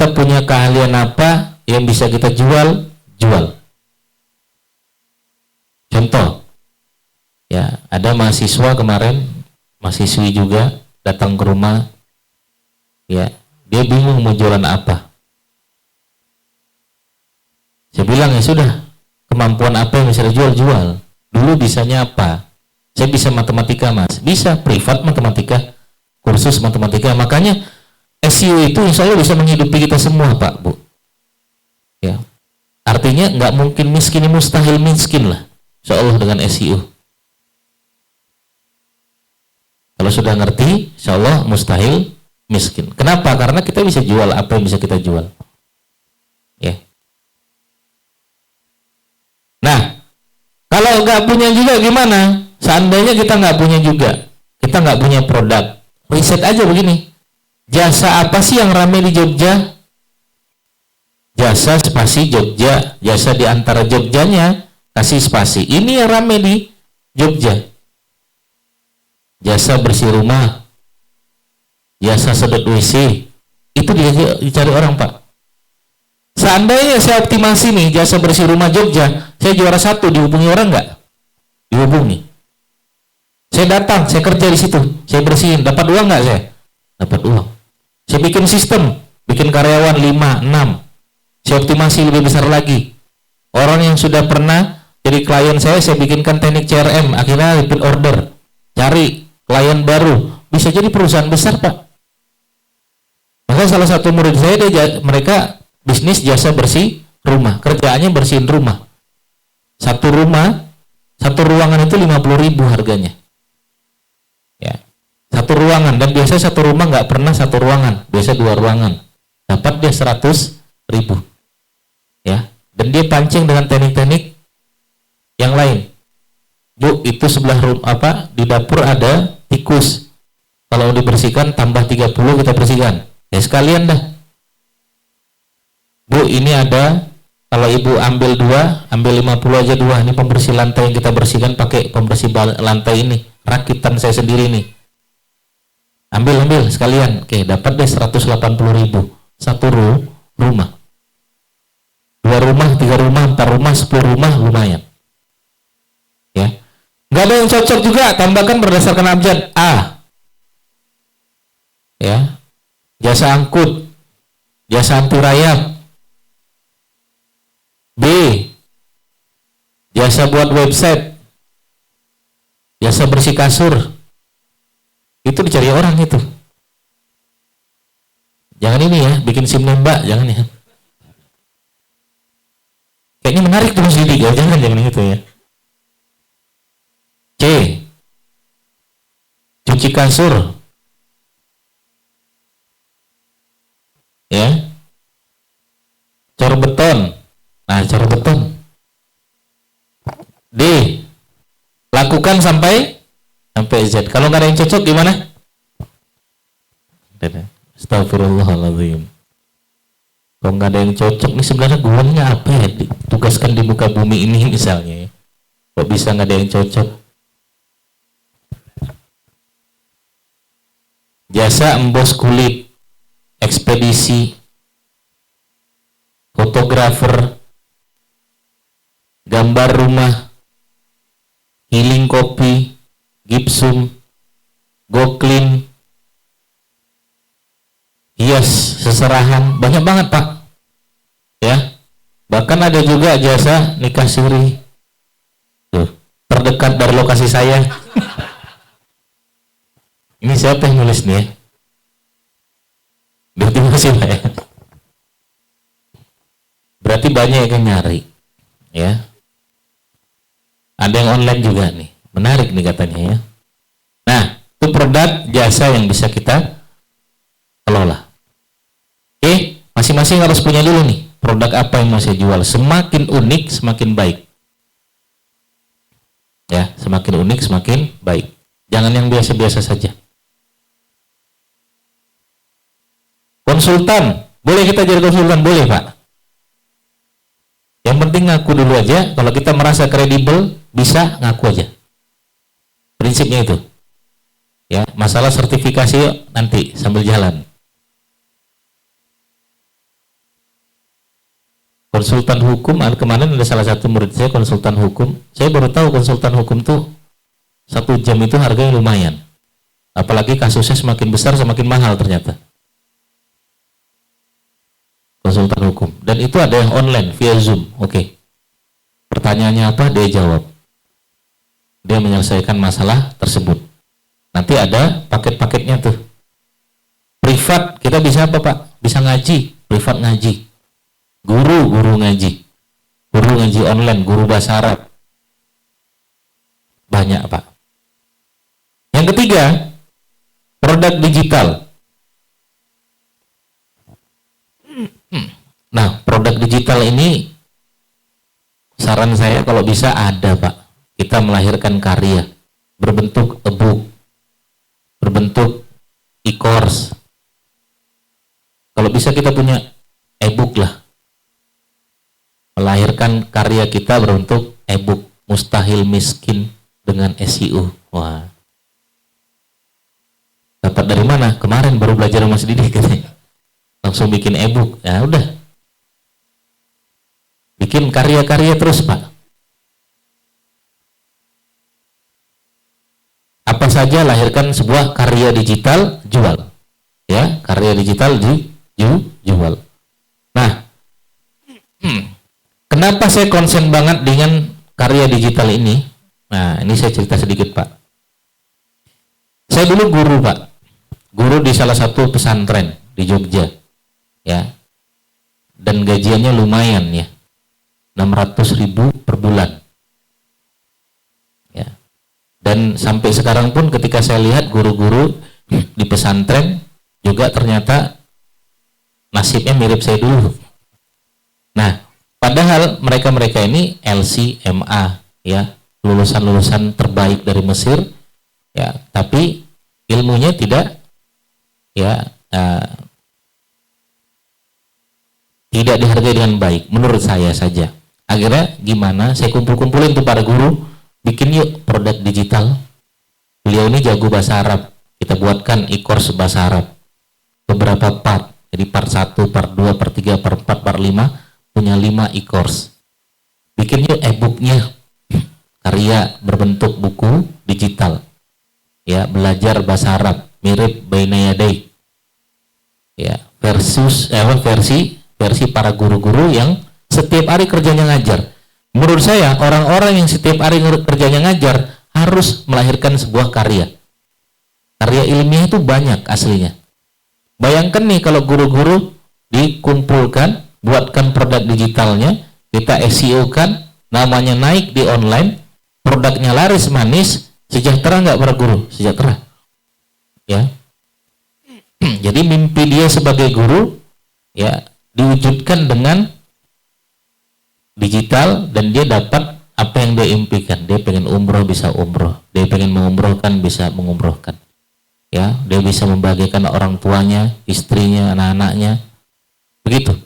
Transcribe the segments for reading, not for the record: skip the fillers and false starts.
Kita punya keahlian apa yang bisa kita jual? Contoh, ya ada mahasiswa kemarin, mahasiswi juga datang ke rumah, ya dia bingung mau jualan apa. Saya bilang, ya sudah, kemampuan apa yang bisa dijual? Dulu bisanya apa? Saya bisa matematika, Mas. Bisa privat matematika, kursus matematika. Makanya SEO itu insya Allah bisa menghidupi kita semua, Pak, Bu. Ya, artinya nggak mungkin miskin, mustahil miskin lah, insya Allah dengan SEO. Kalau sudah ngerti, insya Allah mustahil miskin. Kenapa? Karena kita bisa jual apa yang bisa kita jual. Ya. Nah, kalau nggak punya juga gimana? Seandainya kita nggak punya juga, kita nggak punya produk, riset aja begini. Jasa apa sih yang ramai di Jogja? Jasa spasi Jogja, jasa di antara Jogjanya, kasih spasi. Ini yang ramai di Jogja. Jasa bersih rumah, jasa sedot WC, itu dicari orang, Pak. Seandainya saya optimasi nih jasa bersih rumah Jogja, saya juara 1, dihubungi orang nggak? Dihubungi. Saya datang, saya kerja di situ, saya bersihin, dapat uang nggak saya? Dapat uang. Saya bikin sistem, bikin karyawan 5, 6. Saya optimasi lebih besar lagi. Orang yang sudah pernah jadi klien saya bikinkan teknik CRM, akhirnya repeat order. Cari klien baru, bisa jadi perusahaan besar, Pak. Maka salah satu murid saya, mereka bisnis jasa bersih rumah, kerjaannya bersihin rumah. Satu ruangan itu 50.000 harganya. Ya, satu ruangan, dan biasa satu rumah nggak pernah satu ruangan, biasa 2 ruangan. Dapat dia 100.000. Ya, dan dia pancing dengan teknik-teknik yang lain. Bu, itu sebelah di dapur ada tikus. Kalau dibersihkan tambah 30 kita bersihkan. Ya sekalian dah. Bu, ini ada, kalau ibu ambil 2, ambil 50 aja 2. Ini pembersih lantai yang kita bersihkan pakai pembersih lantai ini. Rakitan saya sendiri nih. Ambil sekalian. Oke, dapat deh 180.000. Satu rumah. 2 rumah, 3 rumah, 4 rumah, 10 rumah, lumayan. Ya. Nggak ada yang cocok juga, tambahkan berdasarkan abjad. A. Ya. Jasa angkut. Jasa anti rayap. B. Jasa buat website. Jasa bersih kasur. Itu dicari orang itu. Jangan ini ya, bikin SIM nembak, jangan ya. Kayaknya menarik tuh Mas Didi, ya, jangan gitu ya. C. Cuci kasur. Ya. Cor beton. Nah, cor beton. D. Lakukan sampai Z. Kalau nggak ada yang cocok gimana? Astagfirullahaladzim. Kalau nggak ada yang cocok nih, sebenarnya gunanya apa ya? Ditugaskan di muka bumi ini misalnya ya. Kok bisa nggak ada yang cocok? Jasa embos kulit, ekspedisi, fotografer, gambar rumah, healing kopi, gipsum, go-clean, hias seserahan, banyak banget Pak. Ya, bahkan ada juga jasa nikah siri. Tuh, terdekat dari lokasi saya. Ini siapa yang nulis nih ya? Berarti masih Pak ya? Berarti banyak yang nyari. Ya. Ada yang online juga nih. Menarik nih katanya ya. Nah, itu produk jasa yang bisa kita kelola. Oke, masing-masing harus punya dulu nih produk apa yang mau saya jual. Semakin unik, semakin baik. Ya, semakin unik, semakin baik. Jangan yang biasa-biasa saja. Konsultan, boleh kita jadi konsultan? Boleh Pak. Yang penting ngaku dulu aja. Kalau kita merasa kredibel, bisa ngaku aja. Prinsipnya itu. Ya, masalah sertifikasi nanti sambil jalan. konsultan hukum. Kemarin ada salah satu murid saya konsultan hukum. Saya baru tahu konsultan hukum tuh 1 jam itu harganya lumayan. Apalagi kasusnya semakin besar semakin mahal ternyata. Konsultan hukum. Dan itu ada yang online via Zoom. Oke. Pertanyaannya apa? Dia jawab. Dia menyelesaikan masalah tersebut. Nanti ada paket-paketnya tuh. Privat kita bisa apa Pak? Bisa ngaji, privat ngaji. Guru ngaji. Guru ngaji online, guru bahasa Arab. Banyak Pak. Yang ketiga, produk digital. Nah, produk digital ini saran saya kalau bisa ada Pak. Kita melahirkan karya berbentuk e-book, berbentuk e-course. Kalau bisa kita punya e-book lah. Melahirkan karya kita berbentuk e-book, mustahil miskin dengan SEO. Wah. Dapat dari mana? Kemarin baru belajar Mas Didi katanya. Langsung bikin e-book. Ya udah. Bikin karya-karya terus Pak. Apa saja lahirkan sebuah karya digital, jual. Ya, karya digital dijual. Nah, kenapa saya konsen banget dengan karya digital ini? Nah, ini saya cerita sedikit Pak. Saya dulu guru Pak. Guru di salah satu pesantren di Jogja. Ya. Dan gajiannya lumayan ya. 600.000 per bulan. Ya. Dan sampai sekarang pun ketika saya lihat guru-guru di pesantren juga ternyata nasibnya mirip saya dulu. Nah, padahal mereka-mereka ini LC, MA, ya, lulusan-lulusan terbaik dari Mesir, ya, tapi ilmunya tidak, ya, tidak dihargai dengan baik, menurut saya saja. Akhirnya gimana? Saya kumpul-kumpulin tuh para guru, bikin yuk produk digital. Beliau ini jago bahasa Arab, kita buatkan e-course bahasa Arab. Beberapa part, jadi part 1, part 2, part 3, part 4, part 5, punya 5 e-course. Bikin yuk e-booknya, karya berbentuk buku digital. Ya, belajar bahasa Arab, mirip Baina Yadai. Ya, versi para guru-guru yang setiap hari kerjanya ngajar. Menurut saya, orang-orang yang setiap hari kerjanya ngajar harus melahirkan sebuah karya. Karya ilmiah itu banyak aslinya. Bayangkan nih kalau guru-guru dikumpulkan, buatkan produk digitalnya, kita SEO-kan, namanya naik di online, produknya laris manis, sejahtera nggak para guru? Sejahtera. Ya. Jadi mimpi dia sebagai guru, ya, diwujudkan dengan digital dan dia dapat apa yang dia impikan. Dia pengen umroh bisa umroh, dia pengen mengumrohkan bisa mengumrohkan. Ya, dia bisa membahagiakan orang tuanya, istrinya, anak-anaknya. Begitu.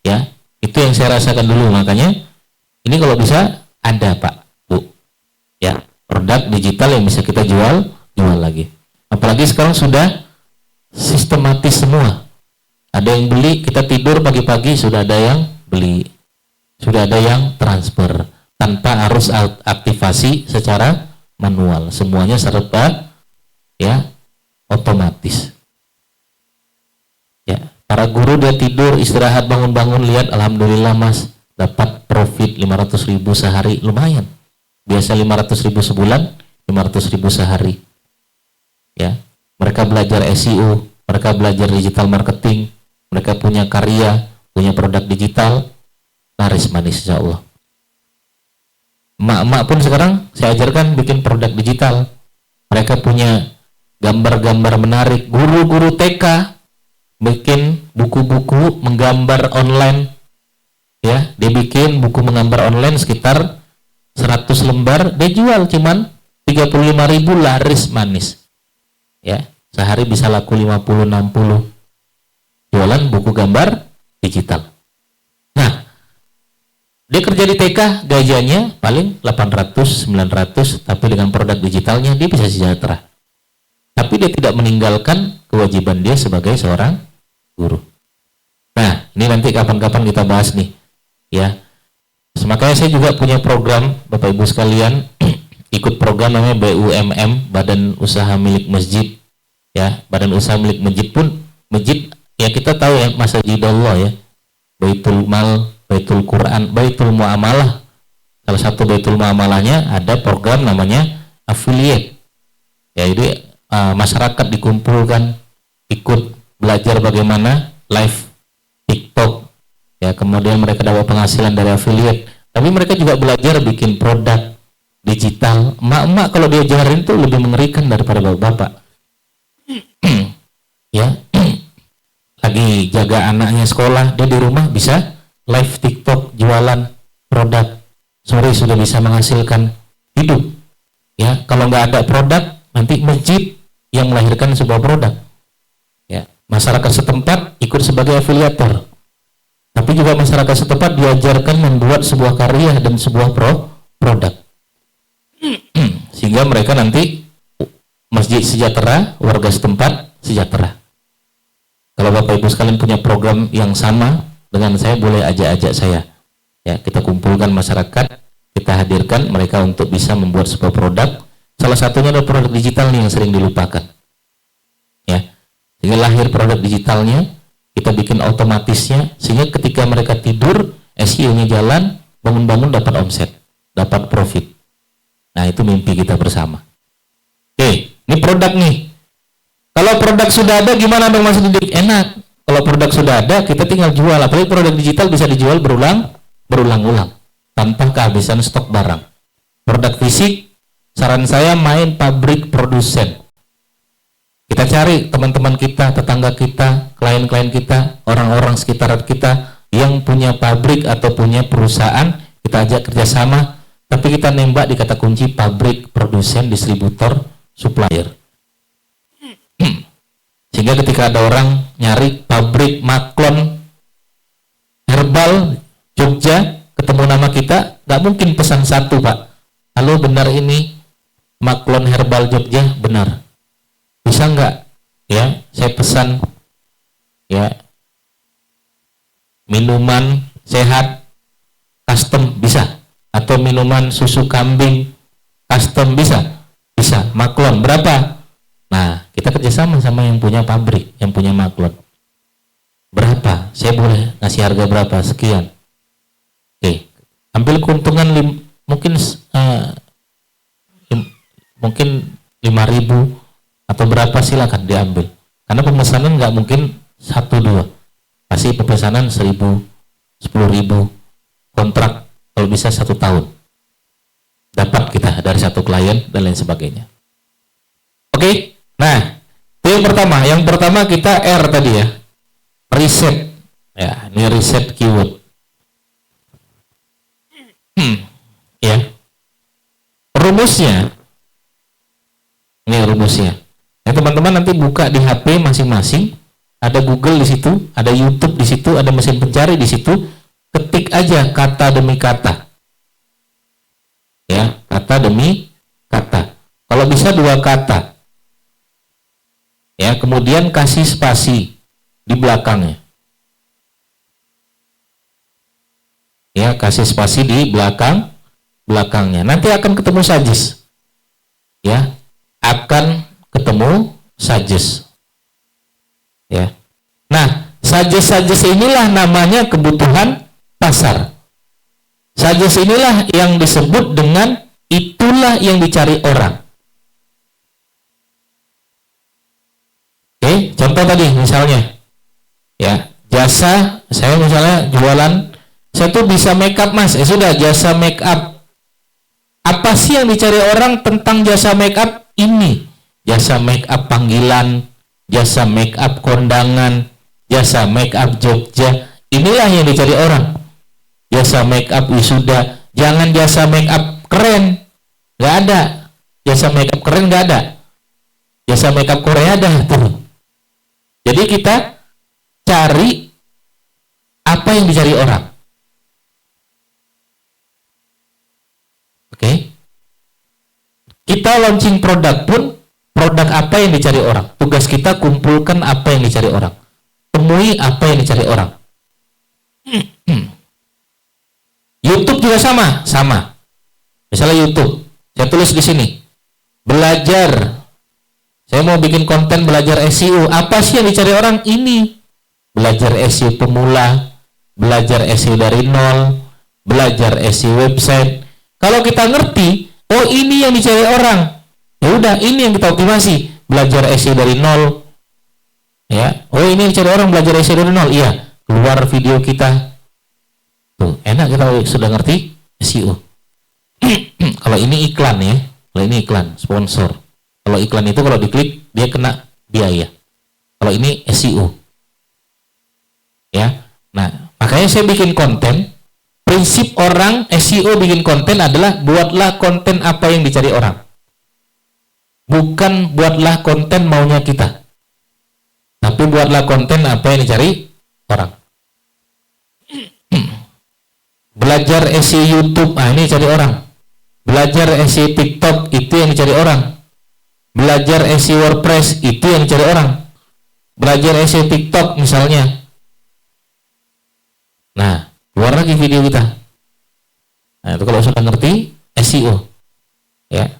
Ya, itu yang saya rasakan dulu, makanya ini kalau bisa ada Pak, Bu. Ya, produk digital yang bisa kita jual lagi. Apalagi sekarang sudah sistematis semua. Ada yang beli, kita tidur pagi-pagi sudah ada yang beli. Sudah ada yang transfer tanpa harus aktivasi secara manual. Semuanya serba ya otomatis. Ya, para guru dia tidur, istirahat, bangun-bangun lihat alhamdulillah Mas dapat profit 500.000 sehari, lumayan. Biasa 500.000 sebulan, 500.000 sehari. Ya, mereka belajar SEO, mereka belajar digital marketing, mereka punya karya, punya produk digital, laris manis insya Allah. Emak-emak pun sekarang saya ajarkan bikin produk digital. Mereka punya gambar-gambar menarik. Guru-guru TK bikin buku-buku menggambar online. Ya, dia bikin buku menggambar online sekitar 100 lembar, dia jual cuman 35.000, laris manis. Ya, sehari bisa laku 50-60. Jualan buku gambar digital. Nah, dia kerja di TK, gajinya paling 800-900, tapi dengan produk digitalnya dia bisa sejahtera. Tapi dia tidak meninggalkan kewajiban dia sebagai seorang guru. Nah, ini nanti kapan-kapan kita bahas nih. Ya, makanya saya juga punya program, Bapak Ibu sekalian, ikut program namanya BUMM, Badan Usaha Milik Masjid. Ya, Badan Usaha Milik Masjid pun, masjid ya kita tahu ya, Masjidullah ya, Baitul Mal, Baitul Quran, Baitul Muamalah. Salah satu Baitul Muamalahnya ada program namanya affiliate. Ya, jadi masyarakat dikumpulkan, ikut belajar bagaimana live TikTok. Ya, kemudian mereka dapat penghasilan dari affiliate. Tapi mereka juga belajar bikin produk digital. Emak-emak kalau diajarin tuh lebih mengerikan daripada bapak-bapak. Ya, lagi jaga anaknya sekolah, dia di rumah bisa live TikTok jualan produk. Sore sudah bisa menghasilkan hidup. Ya, kalau nggak ada produk, nanti masjid yang melahirkan sebuah produk. Ya, masyarakat setempat ikut sebagai afiliator. Tapi juga masyarakat setempat diajarkan membuat sebuah karya dan sebuah produk. Sehingga mereka nanti masjid sejahtera, warga setempat sejahtera. Kalau Bapak Ibu sekalian punya program yang sama dengan saya, boleh ajak-ajak saya. Ya, kita kumpulkan masyarakat, kita hadirkan mereka untuk bisa membuat sebuah produk. Salah satunya adalah produk digital nih yang sering dilupakan. Ya, sehingga lahir produk digitalnya, kita bikin otomatisnya, sehingga ketika mereka tidur, SEO-nya jalan, bangun-bangun dapat omset, dapat profit. Nah, itu mimpi kita bersama. Oke, ini produk nih. Kalau produk sudah ada, gimana dong Mas Didik? Enak. Kalau produk sudah ada, kita tinggal jual. Apalagi produk digital bisa dijual berulang-ulang tanpa kehabisan stok barang. Produk fisik, saran saya main pabrik produsen. Kita cari teman-teman kita, tetangga kita, klien-klien kita, orang-orang sekitar kita yang punya pabrik atau punya perusahaan, kita ajak kerjasama, tapi kita nembak di kata kunci pabrik, produsen, distributor, supplier. Sehingga ketika ada orang nyari pabrik maklon herbal Jogja, ketemu nama kita, nggak mungkin pesan satu, Pak. Halo, benar ini maklon herbal Jogja? Benar. Bisa nggak? Ya, saya pesan ya minuman sehat custom, bisa. Atau minuman susu kambing custom, bisa. Bisa. Maklon berapa? Nah, kita kerjasama sama yang punya pabrik, yang punya maklon. Berapa? Saya boleh ngasih harga berapa? Sekian. Oke, ambil keuntungan mungkin 5.000 atau berapa, silakan diambil. Karena pemesanan nggak mungkin 1-2, pasti pemesanan 1.000, 10.000, kontrak kalau bisa 1 tahun. Dapat kita dari satu klien dan lain sebagainya. Oke, nah itu yang pertama. Yang pertama kita R tadi ya, riset. Ya, ini riset keyword. Ya, rumusnya. Ini rumusnya. Ya, teman-teman nanti buka di HP masing-masing, ada Google di situ, ada YouTube di situ, ada mesin pencari di situ, ketik aja kata demi kata. Ya, kata demi kata. Kalau bisa 2 kata. Ya, kemudian kasih spasi di belakangnya. Ya, kasih spasi di belakangnya. Nanti akan ketemu suggest. Ya, akan ketemu suggest. Ya. Nah, suggest inilah namanya kebutuhan pasar. Suggest inilah yang disebut dengan itulah yang dicari orang. Oke, contoh tadi misalnya, ya, jasa, saya misalnya jualan, saya tuh bisa make up Mas, sudah jasa make up. Apa sih yang dicari orang tentang jasa make up ini? Jasa make up panggilan, jasa make up kondangan, jasa make up Jogja, inilah yang dicari orang. Jasa make up wisuda, jangan jasa make up keren, nggak ada. Jasa make up keren nggak ada. Jasa make up Korea ada tuh. Jadi kita cari apa yang dicari orang. Oke. Kita launching produk pun, produk apa yang dicari orang. Tugas kita kumpulkan apa yang dicari orang. Temui apa yang dicari orang. Apakah sama? Sama. Misalnya YouTube, saya tulis di sini, belajar. Saya mau bikin konten belajar SEO. Apa sih yang dicari orang? Ini. Belajar SEO pemula, belajar SEO dari nol, belajar SEO website. Kalau kita ngerti, oh ini yang dicari orang. Ya udah, ini yang kita optimasi. Belajar SEO dari nol. Ya, oh ini yang dicari orang, belajar SEO dari nol. Iya, keluar video kita. Tuh, enak kita sudah ngerti SEO. Kalau ini iklan ya, kalau ini iklan, sponsor. Kalau iklan itu kalau diklik dia kena biaya. Kalau ini SEO. Ya. Nah, makanya saya bikin konten. Prinsip orang SEO bikin konten adalah buatlah konten apa yang dicari orang. Bukan buatlah konten maunya kita. Tapi buatlah konten apa yang dicari orang. Belajar SEO YouTube, ini cari orang. Belajar SEO TikTok, itu yang dicari orang. Belajar SEO WordPress, itu yang dicari orang. Belajar SEO TikTok misalnya. Nah, keluar lagi video kita. Nah, itu kalau sudah ngerti SEO. Ya.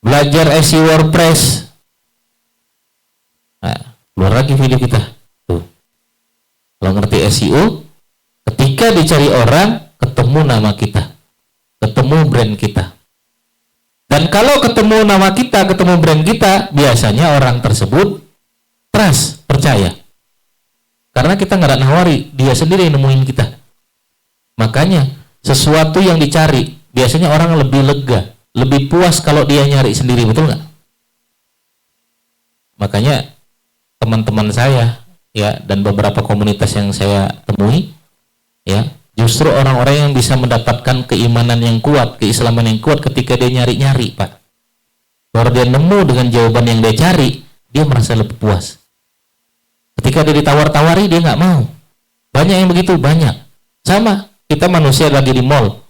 Belajar SEO WordPress. Nah, keluar lagi video kita. Tuh. Kalau ngerti SEO, ketika dicari orang, ketemu nama kita. Ketemu brand kita. Dan kalau ketemu nama kita, ketemu brand kita, biasanya orang tersebut trust, percaya. Karena kita nggak nawari, dia sendiri yang nemuin kita. Makanya, sesuatu yang dicari, biasanya orang lebih lega, lebih puas kalau dia nyari sendiri, betul nggak? Makanya, teman-teman saya, ya, dan beberapa komunitas yang saya temui, ya, justru orang-orang yang bisa mendapatkan keimanan yang kuat, keislaman yang kuat ketika dia nyari-nyari, Pak. Kalau dia nemu dengan jawaban yang dia cari, dia merasa lebih puas. Ketika dia ditawar-tawari, dia nggak mau. Banyak yang begitu, banyak. Sama, kita manusia lagi di mall.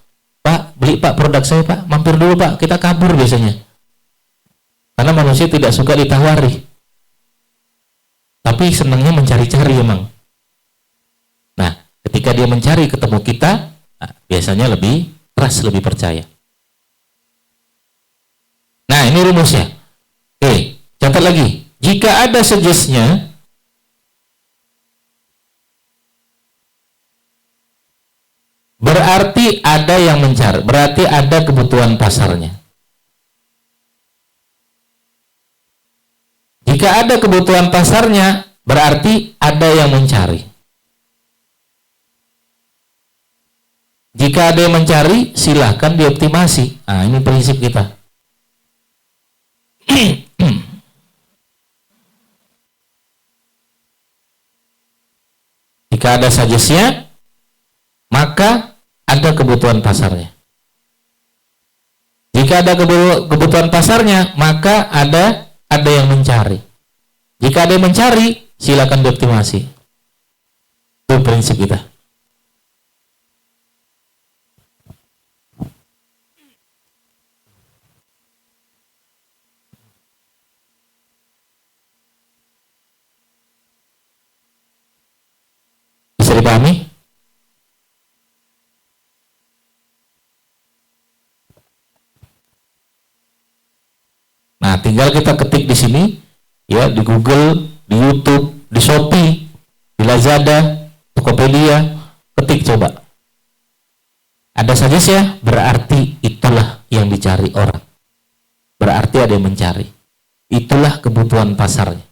Pak, beli Pak produk saya Pak, mampir dulu Pak, kita kabur biasanya. Karena manusia tidak suka ditawari. Tapi senangnya mencari-cari emang. Nah, ketika dia mencari ketemu kita, nah, biasanya lebih trust, lebih percaya. Nah, ini rumusnya. Oke, catat lagi. Jika ada suggest-nya, berarti ada yang mencari, berarti ada kebutuhan pasarnya. Jika ada kebutuhan pasarnya, berarti ada yang mencari. Jika ada yang mencari, silahkan dioptimasi. Nah, ini prinsip kita. Jika ada suggest-nya, maka ada kebutuhan pasarnya. Jika ada kebutuhan pasarnya, maka ada yang mencari. Jika ada yang mencari, silakan dioptimasi. Itu prinsip kita. Bisa dipahami? Nah, tinggal kita ketik di sini, ya, di Google, di YouTube, di Shopee, di Lazada, Tokopedia, ketik coba. Ada saja sih ya, berarti itulah yang dicari orang. Berarti ada yang mencari. Itulah kebutuhan pasarnya.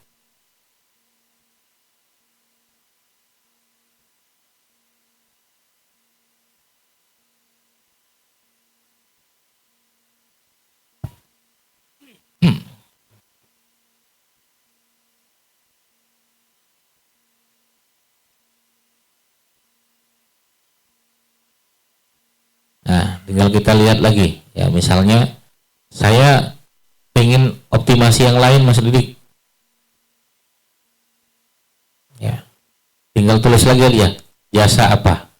Nah, tinggal kita lihat lagi. Ya, misalnya saya pengen optimasi yang lain, Mas Didik. Ya, tinggal tulis lagi ya. Jasa apa?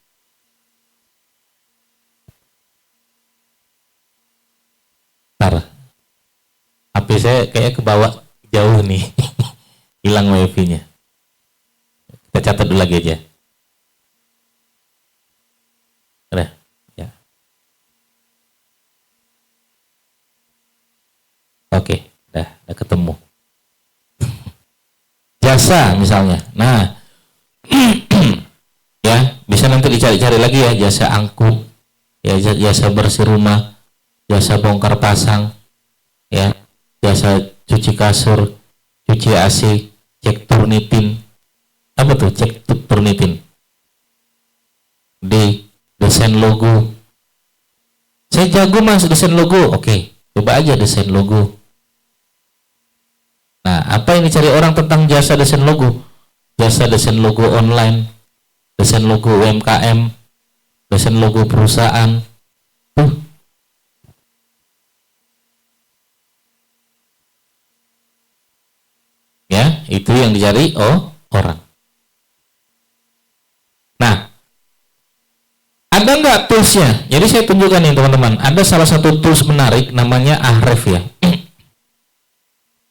Ntar, HP saya kayak ke bawah jauh nih. Hilang wifi-nya. Kita catat dulu lagi aja. Udah. Ya. Oke, udah ketemu. Jasa misalnya. Nah, ya bisa nanti dicari-cari lagi ya, jasa angkut, ya jasa bersih rumah, jasa bongkar pasang, ya jasa cuci kasur, cuci AC, cek turnitin. Apa tuh cek turnitin? Desain logo. Saya jago mas desain logo. Oke, coba aja desain logo. Nah, apa yang dicari orang tentang jasa desain logo? Jasa desain logo online, desain logo UMKM, desain logo perusahaan. Ya, itu yang dicari orang. Nah, ada nggak toolsnya? Jadi saya tunjukkan nih teman-teman. Ada salah satu tools menarik namanya Ahref ya.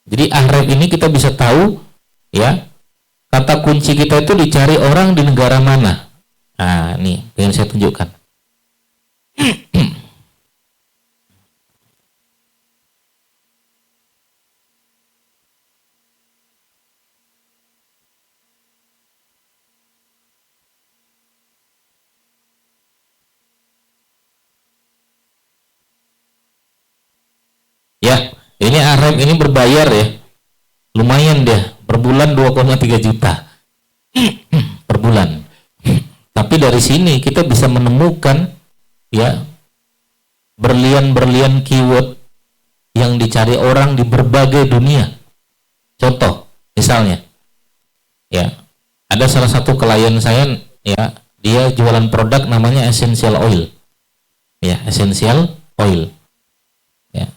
Jadi Ahref ini kita bisa tahu ya kata kunci kita itu dicari orang di negara mana. Nah, nih ingin saya tunjukkan. Ya, ini Ahref ini berbayar ya. Lumayan dia, per bulan 2,3 juta per bulan. Tapi dari sini kita bisa menemukan ya berlian-berlian keyword yang dicari orang di berbagai dunia. Contoh, misalnya ya, ada salah satu klien saya ya, dia jualan produk namanya essential oil. Ya, essential oil. Ya.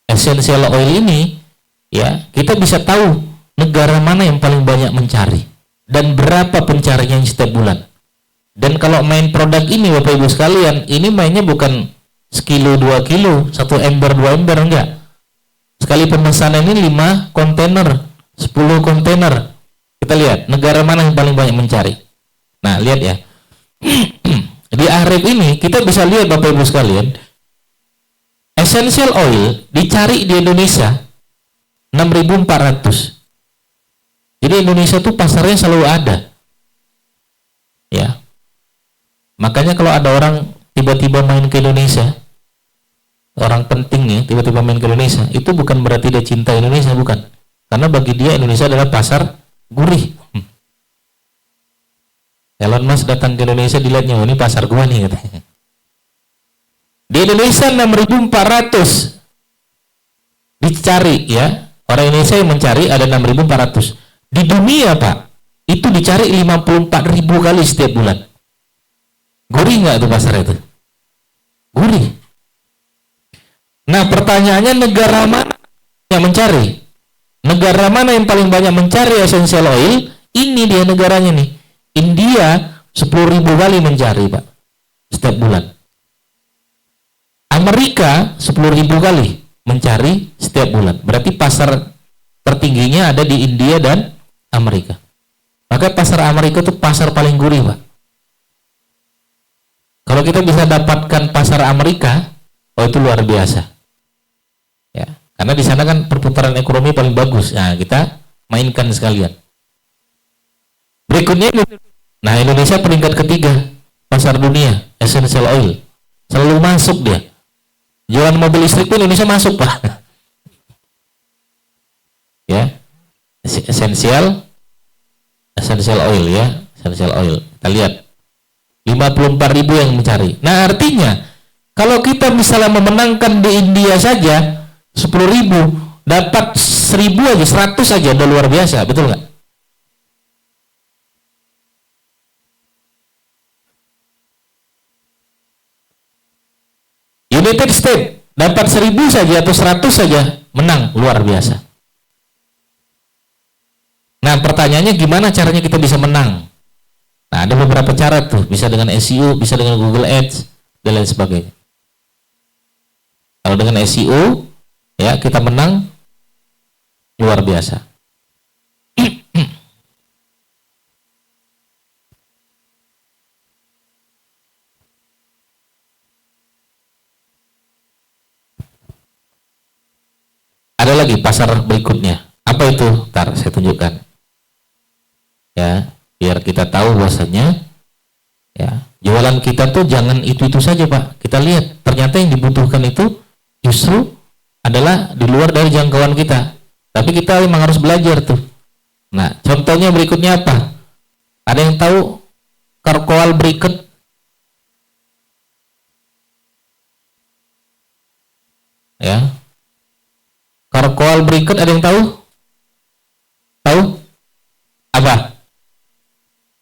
Essential oil ini ya, kita bisa tahu negara mana yang paling banyak mencari dan berapa pencarinya setiap bulan. Dan kalau main produk ini Bapak Ibu sekalian, ini mainnya bukan sekilo 2 kilo, 1 ember 2 ember, enggak. Sekali pemesanan ini 5 kontainer, 10 kontainer. Kita lihat negara mana yang paling banyak mencari. Nah, lihat ya. Di Ahref ini kita bisa lihat Bapak Ibu sekalian, essential oil dicari di Indonesia 6.400. Jadi Indonesia tuh pasarnya selalu ada. Ya. Makanya kalau ada orang tiba-tiba main ke Indonesia, orang penting nih tiba-tiba main ke Indonesia, itu bukan berarti dia cinta Indonesia, bukan. Karena bagi dia Indonesia adalah pasar gurih. Elon Musk datang ke Indonesia, dilihatnya, oh, ini pasar gua nih katanya. Di Indonesia 6.400 dicari ya. Orang Indonesia yang mencari ada 6.400. Di dunia Pak, itu dicari 54.000 kali setiap bulan. Gurih nggak tuh pasar itu? Gurih. Nah pertanyaannya, negara mana yang mencari? Negara mana yang paling banyak mencari essential oil? Ini dia negaranya nih. India 10.000 kali mencari Pak setiap bulan. Amerika 10.000 kali mencari setiap bulan. Berarti pasar tertingginya ada di India dan Amerika. Maka pasar Amerika itu pasar paling gurih Pak. Kalau kita bisa dapatkan pasar Amerika, oh itu luar biasa. Ya, karena di sana kan perputaran ekonomi paling bagus. Nah, kita mainkan sekalian. Berikutnya, nah Indonesia peringkat ketiga pasar dunia essential oil, selalu masuk dia. Jualan mobil listrik pun Indonesia masuk Pak. Ya, essential oil ya, essential oil. Kita lihat 54.000 yang mencari. Nah artinya kalau kita misalnya memenangkan di India saja 10.000, dapat 1.000 aja, 100 aja udah luar biasa, betul nggak? United States dapat 1.000 saja atau 100 saja menang, luar biasa. Nah pertanyaannya gimana caranya kita bisa menang? Nah ada beberapa cara tuh, bisa dengan SEO, bisa dengan Google Ads dan lain sebagainya. Kalau dengan SEO ya kita menang luar biasa. Ada lagi pasar berikutnya. Apa itu? Ntar saya tunjukkan. Ya, biar kita tahu bahwasanya ya, jualan kita tuh jangan itu-itu saja, Pak. Kita lihat ternyata yang dibutuhkan itu justru adalah di luar dari jangkauan kita. Tapi kita memang harus belajar tuh. Nah, contohnya berikutnya apa? Ada yang tahu Carcoal Briquette? Ya. Carcoal Briquette ada yang tahu? Tahu? Apa?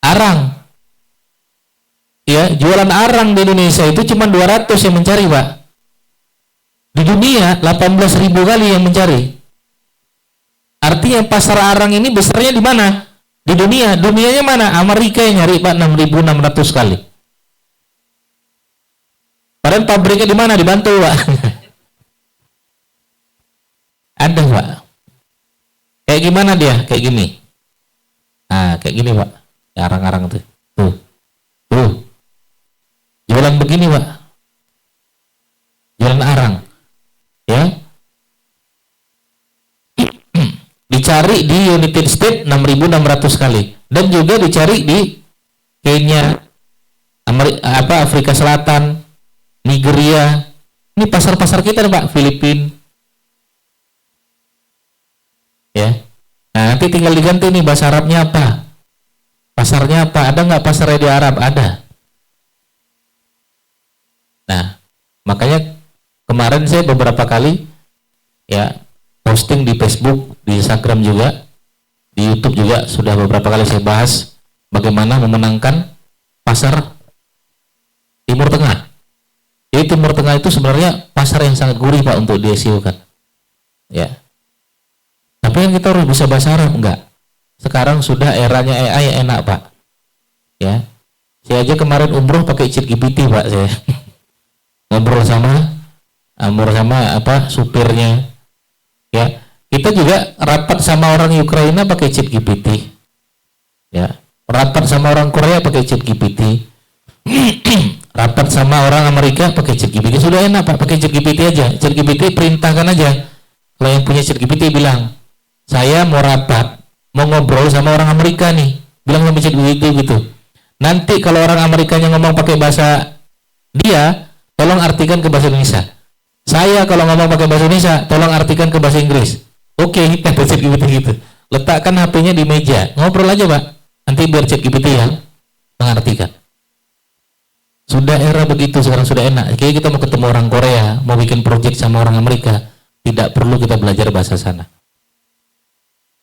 Arang. Ya, jualan arang di Indonesia itu cuma 200 yang mencari, Pak. Di dunia 18.000 kali yang mencari. Artinya pasar arang ini besarnya di mana? Di dunia. Dunianya mana? Amerika yang nyari, Pak, 6.600 kali. Padahal pabriknya di mana? Di Bantul, Pak. Ada, Pak. Kayak gimana dia? Kayak gini. Nah, kayak gini, Pak. Arang-arang tuh. Tuh. Jualan begini, Pak. Jualan arang. Ya. Dicari di United States 6.600 kali. Dan juga dicari di Kenya, Afrika Selatan, Nigeria. Ini pasar-pasar kita, Pak. Filipina. Ya. Nah, nanti tinggal diganti nih bahasa Arabnya apa? Pasarnya apa? Ada nggak pasarnya di Arab? Ada. Nah, makanya kemarin saya beberapa kali ya posting di Facebook, di Instagram juga, di YouTube juga sudah beberapa kali saya bahas bagaimana memenangkan pasar Timur Tengah. Jadi Timur Tengah itu sebenarnya pasar yang sangat gurih, Pak, untuk di SEO kan. Ya. Tapi kan kita harus bisa bahasa Arab, enggak? Sekarang sudah eranya AI yang enak, Pak. Ya. Saya aja kemarin umroh pakai ChatGPT, Pak, saya. Ngobrol sama supirnya. Ya. Kita juga rapat sama orang Ukraina pakai ChatGPT. Ya. Rapat sama orang Korea pakai ChatGPT. Rapat sama orang Amerika pakai ChatGPT. Sudah enak, Pak, pakai ChatGPT aja. ChatGPT perintahkan aja. Kalau yang punya ChatGPT bilang, saya mau rapat, mau ngobrol sama orang Amerika nih. Bilang sama ChatGPT gitu. Nanti kalau orang Amerikanya ngomong pakai bahasa dia, tolong artikan ke bahasa Indonesia. Saya kalau ngomong pakai bahasa Indonesia, tolong artikan ke bahasa Inggris. Oke, kata ChatGPT gitu. Letakkan HP-nya di meja, ngobrol aja, Pak. Nanti biar ChatGPT yang mengartikan. Sudah era begitu, sekarang sudah enak. Kayak kita mau ketemu orang Korea, mau bikin project sama orang Amerika, tidak perlu kita belajar bahasa sana.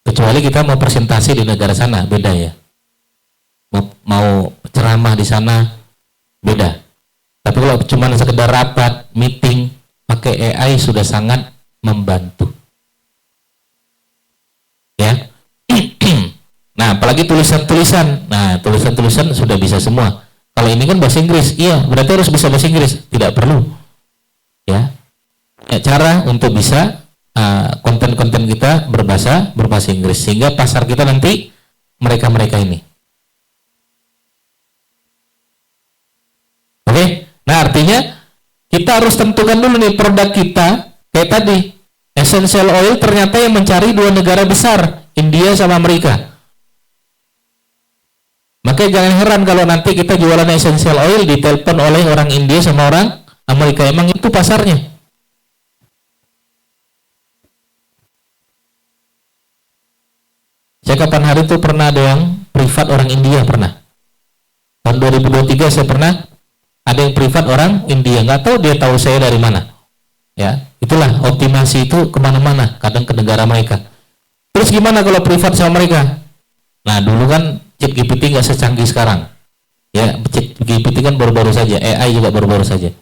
Kecuali kita mau presentasi di negara sana, beda ya. Mau ceramah di sana, beda. Tapi kalau cuma sekedar rapat, meeting, pakai AI sudah sangat membantu. Ya. Nah, apalagi tulisan-tulisan. Nah, tulisan-tulisan sudah bisa semua. Kalau ini kan bahasa Inggris, iya, berarti harus bisa bahasa Inggris. Tidak perlu. Ya. Cara untuk bisa konten-konten kita berbahasa Inggris, sehingga pasar kita nanti mereka ini. Oke, nah artinya kita harus tentukan dulu nih produk kita. Kayak tadi, essential oil ternyata yang mencari dua negara besar, India sama Amerika. Makanya jangan heran kalau nanti kita jualan essential oil ditelepon oleh orang India sama orang Amerika. Emang itu pasarnya. Saya kapan hari itu pernah ada yang privat orang India, pernah. Tahun 2023 saya pernah ada yang privat orang India, nggak tahu dia tahu saya dari mana. Ya, itulah optimasi itu kemana-mana, kadang ke negara mereka. Terus gimana kalau privat sama mereka? Nah, dulu kan ChatGPT nggak secanggih sekarang. Ya, ChatGPT kan baru-baru saja, AI juga baru-baru saja.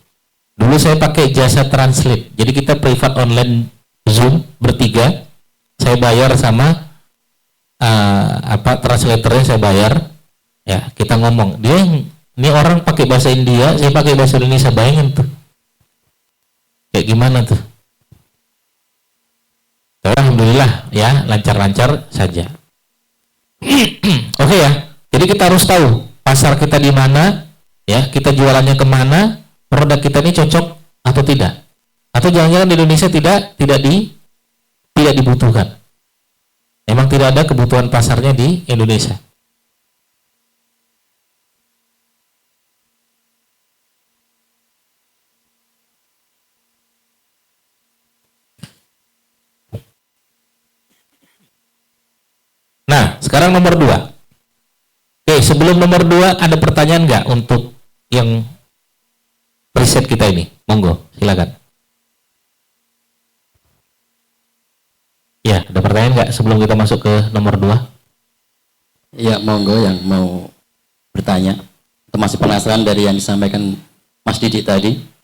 Dulu saya pakai jasa translate, jadi kita privat online Zoom bertiga, saya bayar sama translatornya saya bayar, ya kita ngomong, dia ini orang pakai bahasa India, saya pakai bahasa Indonesia, bayangin tuh kayak gimana tuh. Alhamdulillah ya, lancar-lancar saja. Oke ya, jadi kita harus tahu pasar kita di mana, ya kita jualannya kemana, produk kita ini cocok atau tidak, atau jangan-jangan di Indonesia tidak tidak dibutuhkan. Memang tidak ada kebutuhan pasarnya di Indonesia. Nah, sekarang nomor 2. Oke, sebelum nomor 2 ada pertanyaan nggak untuk yang riset kita ini? Monggo, silakan. Ya, ada pertanyaan nggak sebelum kita masuk ke nomor 2? Ya, monggo yang mau bertanya atau masih penasaran dari yang disampaikan Mas Didik tadi.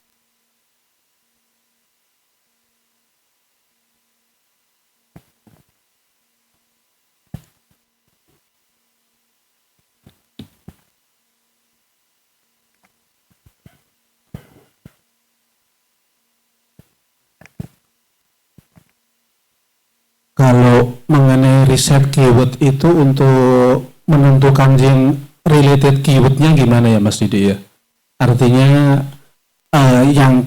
Kalau mengenai riset keyword itu untuk menentukan yang related keywordnya gimana ya Mas Didi ya? Artinya yang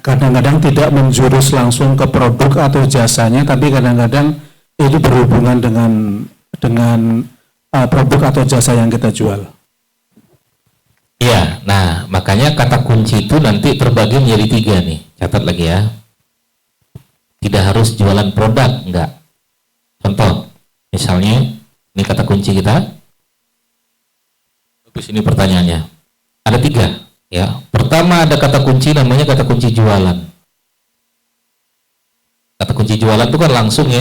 kadang-kadang tidak menjurus langsung ke produk atau jasanya, tapi kadang-kadang itu berhubungan dengan produk atau jasa yang kita jual. Iya, nah makanya kata kunci itu nanti terbagi menjadi 3 nih. Catat lagi ya. Tidak harus jualan produk, enggak. Contoh, misalnya ini kata kunci kita. Bagus, ini pertanyaannya. Ada 3, ya. Pertama ada kata kunci namanya kata kunci jualan. Kata kunci jualan itu kan langsung ya,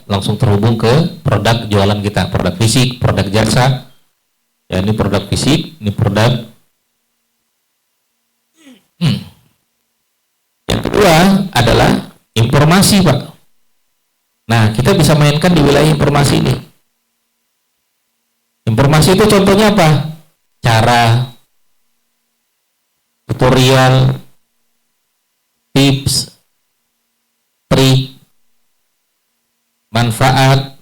langsung terhubung ke produk jualan kita, produk fisik, produk jasa. Ya, ini produk fisik, ini produk. Yang kedua adalah informasi, Pak. Nah, kita bisa mainkan di wilayah informasi ini. Informasi itu contohnya apa? Cara, tutorial, tips, trik, manfaat,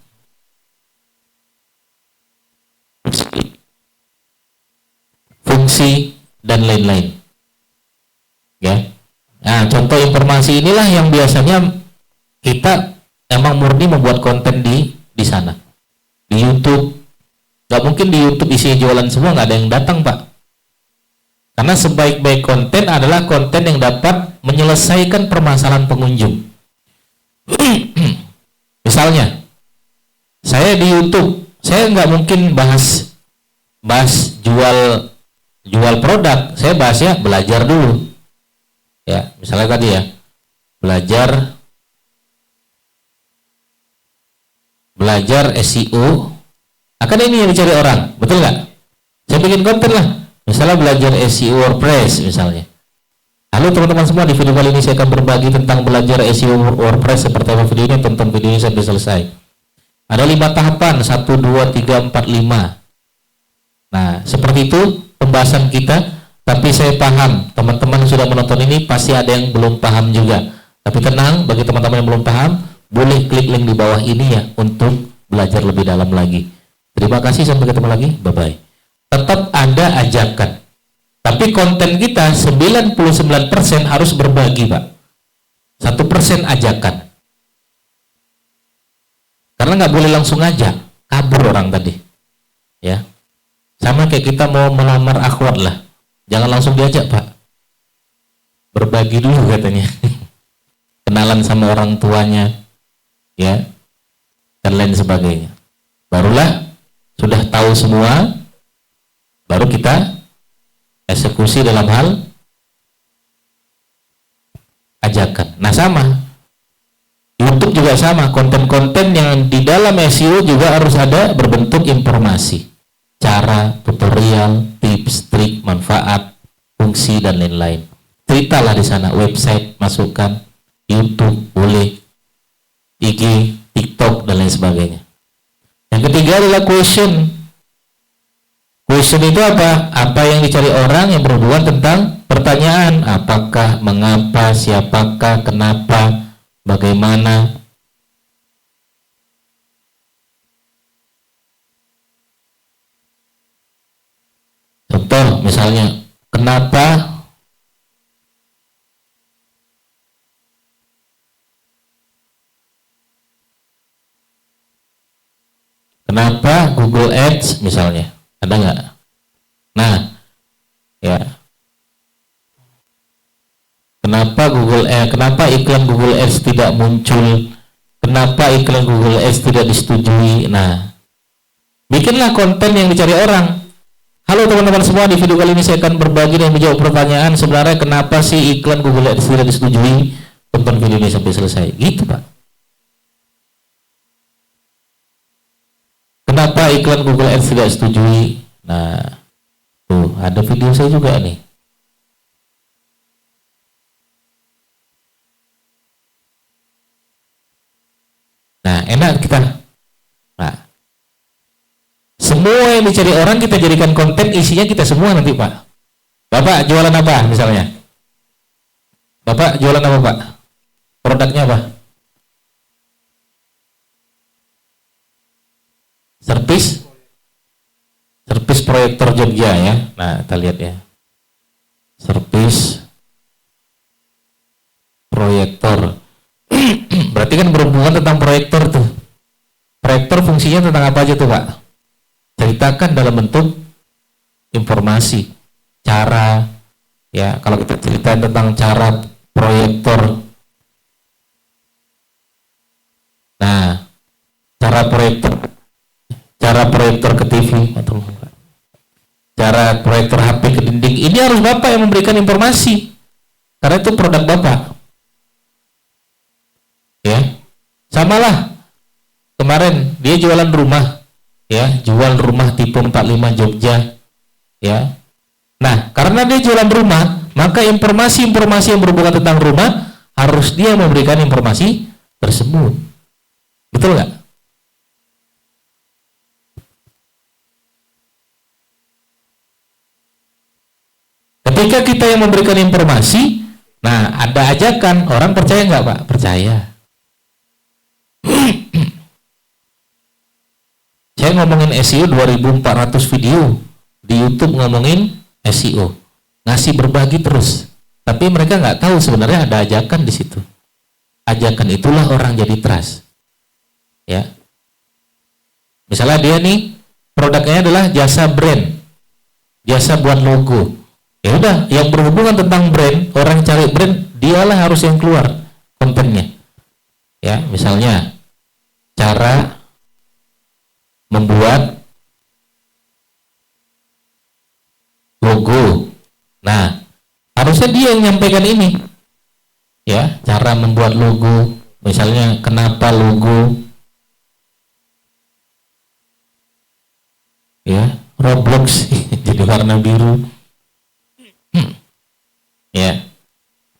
fungsi, dan lain-lain. Ya. Nah, contoh informasi inilah yang biasanya kita emang murni membuat konten di sana. Di YouTube, nggak mungkin di YouTube isi jualan semua, nggak ada yang datang, Pak. Karena sebaik-baik konten adalah konten yang dapat menyelesaikan permasalahan pengunjung. Misalnya, saya di YouTube, saya nggak mungkin bahas jual produk, saya bahasnya belajar dulu. Ya, misalnya tadi ya, belajar SEO, akan ini yang dicari orang, betul nggak? Saya bikin konten lah, misalnya belajar SEO WordPress misalnya. Halo teman-teman semua, di video kali ini saya akan berbagi tentang belajar SEO WordPress. Seperti apa video ini, tonton video ini sampai selesai. Ada 5 tahapan, 1, 2, 3, 4, 5. Nah, seperti itu pembahasan kita. Tapi saya paham, teman-teman yang sudah menonton ini pasti ada yang belum paham juga. Tapi tenang, bagi teman-teman yang belum paham, boleh klik link di bawah ini ya untuk belajar lebih dalam lagi. Terima kasih, sampai ketemu lagi, bye-bye. Tetap ada ajakan. Tapi konten kita 99% harus berbagi, Pak. 1% ajakan. Karena nggak boleh langsung aja, kabur orang tadi. Ya. Sama kayak kita mau melamar akhwat lah. Jangan langsung diajak, Pak. Berbagi dulu katanya. Kenalan sama orang tuanya, ya, dan lain sebagainya. Barulah sudah tahu semua, baru kita eksekusi dalam hal ajakan. Nah, sama. YouTube juga sama. Konten-konten yang di dalam SEO juga harus ada berbentuk informasi. Cara, tutorial, tips, trik, manfaat, fungsi, dan lain-lain. Ceritalah di sana, website masukkan, YouTube boleh, IG, TikTok, dan lain sebagainya. Yang ketiga adalah question. Question itu apa? Apa yang dicari orang yang berhubungan tentang pertanyaan. Apakah, mengapa, siapakah, kenapa, bagaimana. Contoh misalnya, kenapa kenapa Google Ads misalnya, ada nggak? Nah, ya, kenapa iklan Google Ads tidak muncul? Kenapa iklan Google Ads tidak disetujui? Nah, bikinlah konten yang dicari orang. Halo teman-teman semua, di video kali ini saya akan berbagi dan menjawab pertanyaan sebenarnya kenapa sih iklan Google Ads tidak disetujui. Tonton video ini sampai selesai. Gitu Pak. Kenapa iklan Google Ads tidak disetujui? Nah, tuh ada video saya juga nih. Nah, enak kita. Nah, semua yang dicari orang kita jadikan konten, isinya kita semua nanti Pak. Bapak jualan apa misalnya? Bapak jualan apa Pak? Produknya apa? Servis proyektor Jogja ya. Nah, kita lihat ya. Servis proyektor. Berarti kan berhubungan tentang proyektor tuh. Proyektor fungsinya tentang apa aja tuh Pak? Ceritakan dalam bentuk informasi, cara, ya kalau kita ceritain tentang cara proyektor. Nah, cara proyektor ke TV atau cara proyektor HP ke dinding, ini harus Bapak yang memberikan informasi karena itu produk Bapak ya. Samalah kemarin dia jualan rumah ya, jual rumah tipe 45 Jogja ya. Nah, karena dia jualan rumah, maka informasi-informasi yang berhubungan tentang rumah harus dia memberikan informasi tersebut. Betul nggak? Ketika kita yang memberikan informasi, nah ada ajakan, orang percaya nggak Pak? Percaya. Saya ngomongin SEO 2400 video di YouTube ngomongin SEO, ngasih berbagi terus. Tapi mereka nggak tahu sebenarnya ada ajakan di situ. Ajakan itulah orang jadi trust. Ya. Misalnya dia nih produknya adalah jasa brand, jasa buat logo. Ya udah, yang berhubungan tentang brand, orang cari brand, dialah harus yang keluar kontennya. Ya, misalnya cara membuat logo. Nah, harusnya dia yang nyampaikan ini. Ya, cara membuat logo. Misalnya kenapa logo ya Roblox jadi warna biru. Ya.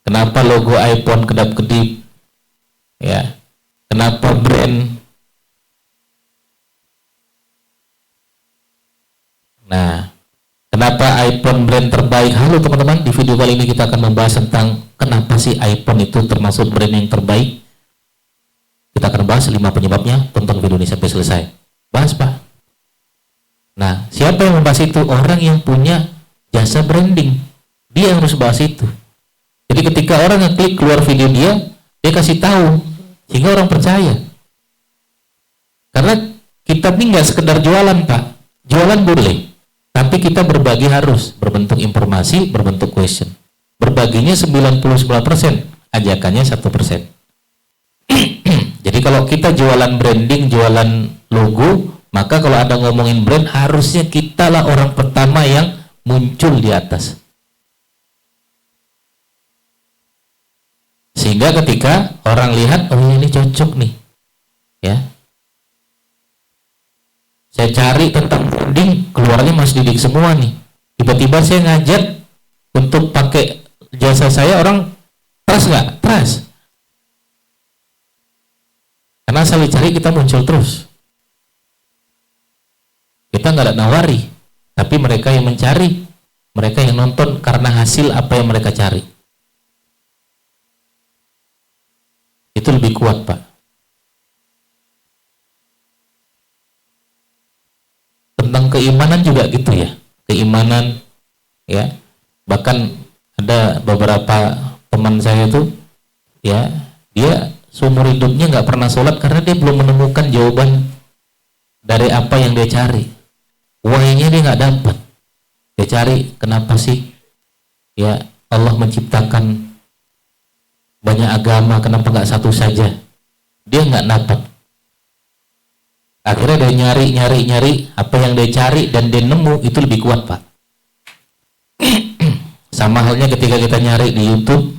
Kenapa logo iPhone kedap-kedip? Ya. Kenapa brand? Nah, kenapa iPhone brand terbaik? Halo teman-teman, di video kali ini kita akan membahas tentang kenapa sih iPhone itu termasuk brand yang terbaik. Kita akan bahas 5 penyebabnya. Tonton video ini sampai selesai. Bahas Pak. Nah, siapa yang membahas itu? Orang yang punya jasa branding. Dia yang harus bahas itu. Jadi ketika orang ngeklik keluar video dia kasih tahu sehingga orang percaya. Karena kita ini nggak sekedar jualan Pak. Jualan boleh. Tapi kita berbagi harus berbentuk informasi, berbentuk question. Berbaginya 99%, ajakannya 1%. Jadi kalau kita jualan branding, jualan logo, maka kalau ada ngomongin brand, harusnya kita lah orang pertama yang muncul di atas. Sehingga ketika orang lihat, oh ini cocok nih. Ya. Saya cari tentang branding, keluarnya Mas Didik semua nih. Tiba-tiba saya ngajak untuk pakai jasa saya, orang trust nggak? Trust. Karena asal dicari kita muncul terus. Kita nggak ada nawari, tapi mereka yang mencari, mereka yang nonton karena hasil apa yang mereka cari. Itu lebih kuat Pak. Tentang keimanan juga gitu ya. Keimanan ya. Bahkan ada beberapa teman saya tuh ya, dia seumur hidupnya nggak pernah sholat karena dia belum menemukan jawaban dari apa yang dia cari. Why-nya dia nggak dapat. Dia cari kenapa sih ya Allah menciptakan banyak agama, kenapa nggak satu saja? Dia nggak dapat. Akhirnya dia nyari apa yang dia cari dan dia nemu itu lebih kuat, Pak. Sama halnya ketika kita nyari di YouTube,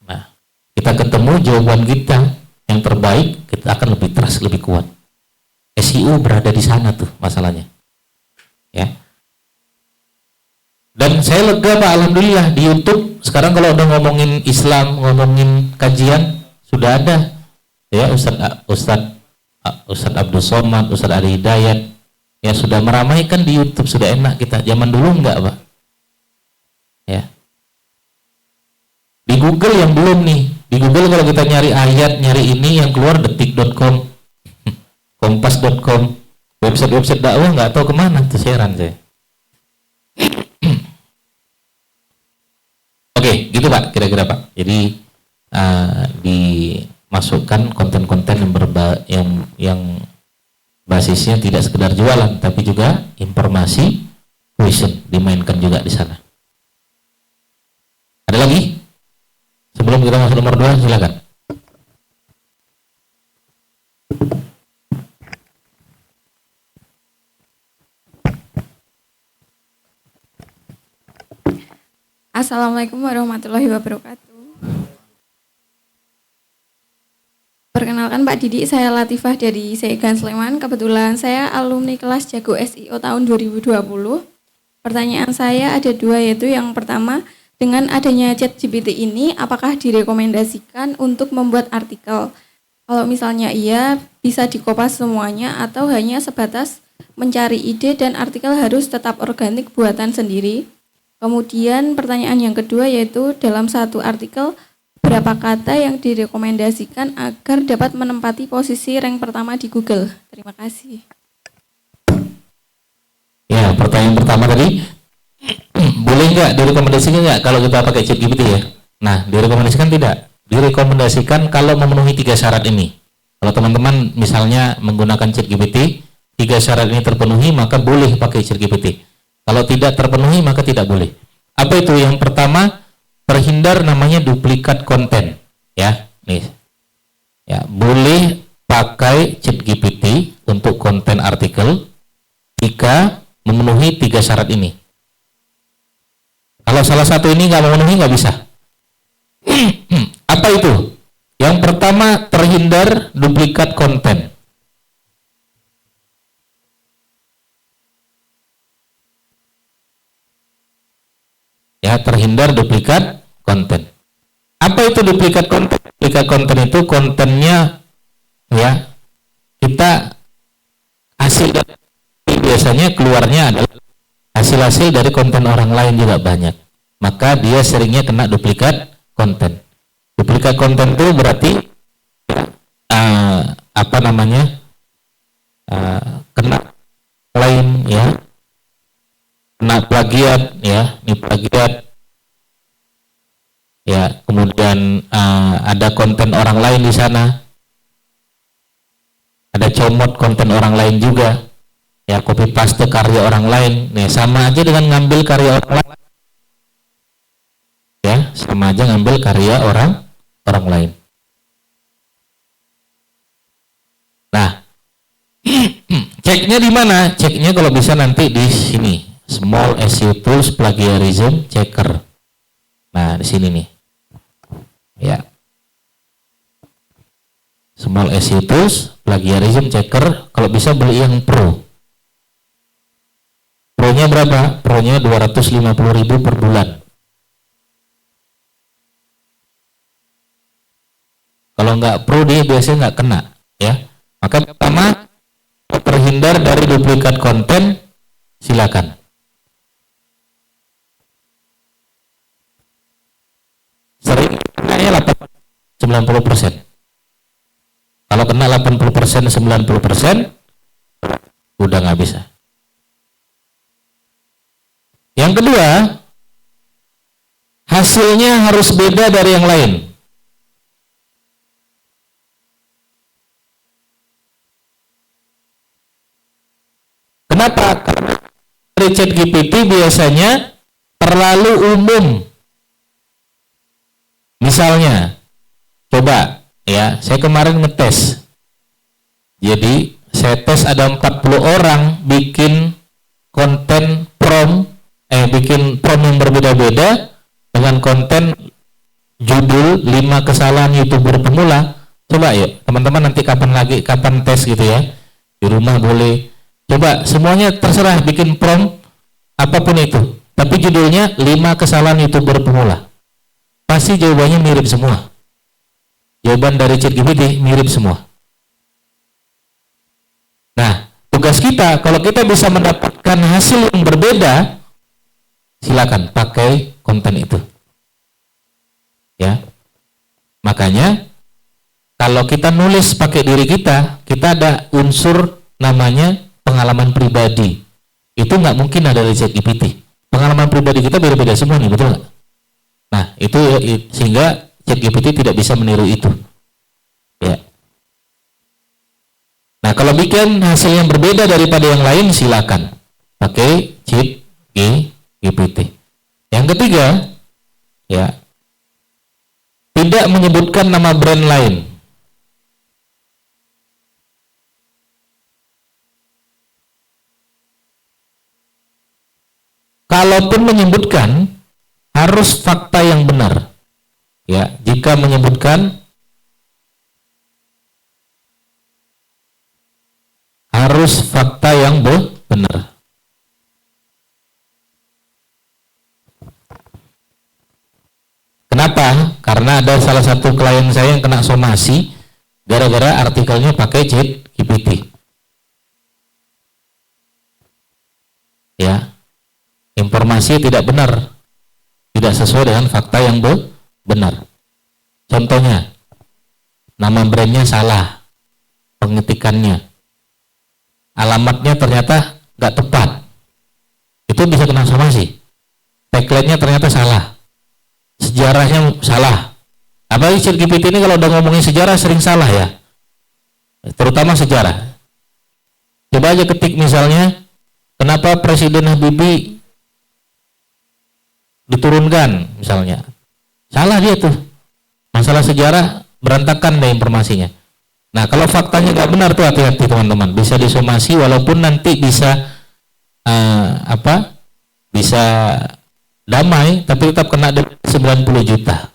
nah kita ketemu jawaban kita yang terbaik, kita akan lebih trust, lebih kuat. SEO berada di sana tuh masalahnya, ya. Dan saya lega, Pak, alhamdulillah di YouTube sekarang kalau udah ngomongin Islam, ngomongin kajian sudah ada, ya Ustadz Abdul Somad, Ustadz Ari Hidayat, ya sudah meramaikan di YouTube, sudah enak kita. Zaman dulu enggak, Pak. Ya. Di Google yang belum nih. Di Google kalau kita nyari ayat, nyari ini yang keluar detik.com, kompas.com, website dakwah nggak tahu kemana tuh, heran saya. Oke, gitu Pak, kira-kira Pak. Jadi dimasukkan konten-konten yang basisnya tidak sekedar jualan, tapi juga informasi, question dimainkan juga di sana. Ada lagi? Sebelum kita masuk nomor 2, silakan. Assalamualaikum warahmatullahi wabarakatuh. Perkenalkan Pak Didi, saya Latifah dari Segan Sleman. Kebetulan saya alumni kelas Jago SEO tahun 2020. Pertanyaan saya ada 2, yaitu yang pertama, dengan adanya ChatGPT ini, apakah direkomendasikan untuk membuat artikel? Kalau misalnya iya, bisa dikopas semuanya atau hanya sebatas mencari ide dan artikel harus tetap organik buatan sendiri? Kemudian pertanyaan yang kedua yaitu dalam satu artikel berapa kata yang direkomendasikan agar dapat menempati posisi rank pertama di Google? Terima kasih. Ya, pertanyaan pertama tadi, boleh nggak direkomendasikan nggak kalau kita pakai ChatGPT ya? Nah, direkomendasikan tidak. Direkomendasikan kalau memenuhi 3 syarat ini. Kalau teman-teman misalnya menggunakan ChatGPT, 3 syarat ini terpenuhi, maka boleh pakai ChatGPT. Kalau tidak terpenuhi, maka tidak boleh. Apa itu? Yang pertama, terhindar namanya duplikat konten. Ya, nih. Ya, boleh pakai ChatGPT untuk konten artikel jika memenuhi 3 syarat ini. Kalau salah satu ini nggak memenuhi, nggak bisa. Apa itu? Yang pertama, terhindar duplikat konten. Ya, terhindar duplikat konten. Apa itu duplikat konten? Duplikat konten itu kontennya ya kita biasanya keluarnya adalah hasil-hasil dari konten orang lain juga banyak. Maka dia seringnya kena duplikat konten. Duplikat konten itu berarti kena lain ya. Kena plagiat ya, ini plagiat ya, kemudian ada konten orang lain di sana, ada comot konten orang lain juga ya, copy paste karya orang lain. Nih sama aja dengan ngambil karya orang lain ya, sama aja ngambil karya orang lain. Nah, ceknya di mana? Ceknya kalau bisa nanti di sini. Small SEO Tools Plagiarism Checker. Nah, di sini nih. Ya. Small SEO Tools Plagiarism Checker, kalau bisa beli yang Pro. Pro-nya berapa? Pro-nya 250.000 per bulan. Kalau nggak Pro dia biasanya nggak kena, ya. Maka pertama, terhindar dari duplikat konten, silakan. Sering kena 90%. Kalau kena 80%, 90%, udah nggak bisa. Yang kedua, hasilnya harus beda dari yang lain. Kenapa? Karena dari ChatGPT biasanya terlalu umum. Misalnya, coba ya, saya kemarin ngetes. Jadi saya tes ada 40 orang bikin konten bikin prompt yang berbeda-beda dengan konten judul 5 kesalahan YouTuber pemula. Coba yuk teman-teman, nanti kapan tes gitu ya, di rumah boleh coba, semuanya terserah bikin prompt apapun itu, tapi judulnya 5 kesalahan YouTuber pemula. Pasti jawabannya mirip semua. Jawaban dari ChatGPT mirip semua. Nah, tugas kita, kalau kita bisa mendapatkan hasil yang berbeda, silakan pakai konten itu. Ya. Makanya kalau kita nulis pakai diri kita ada unsur namanya pengalaman pribadi. Itu nggak mungkin ada dari ChatGPT. Pengalaman pribadi kita beda-beda semua nih, betul nggak? Nah, itu sehingga ChatGPT tidak bisa meniru itu. Ya. Nah, kalau bikin hasil yang berbeda daripada yang lain, silakan pakai ChatGPT. Yang ketiga, ya, tidak menyebutkan nama brand lain. Kalaupun menyebutkan, harus fakta yang benar. Ya, jika menyebutkan, harus fakta yang benar. Kenapa? Karena ada salah satu klien saya yang kena somasi gara-gara artikelnya pakai ChatGPT. Ya. Informasi tidak benar, tidak sesuai dengan fakta yang benar. Contohnya, nama brandnya salah, pengetikannya, alamatnya ternyata nggak tepat, itu bisa kena somasi. Tagline-nya ternyata salah, sejarahnya salah. Apalagi ChatGPT ini kalau udah ngomongin sejarah sering salah ya, terutama sejarah. Coba aja ketik misalnya, kenapa Presiden Habibie diturunkan misalnya, salah dia tuh, masalah sejarah berantakan deh informasinya. Nah, kalau faktanya nggak benar tuh hati-hati teman-teman, bisa disomasi walaupun nanti bisa bisa damai, tapi tetap kena 90 juta.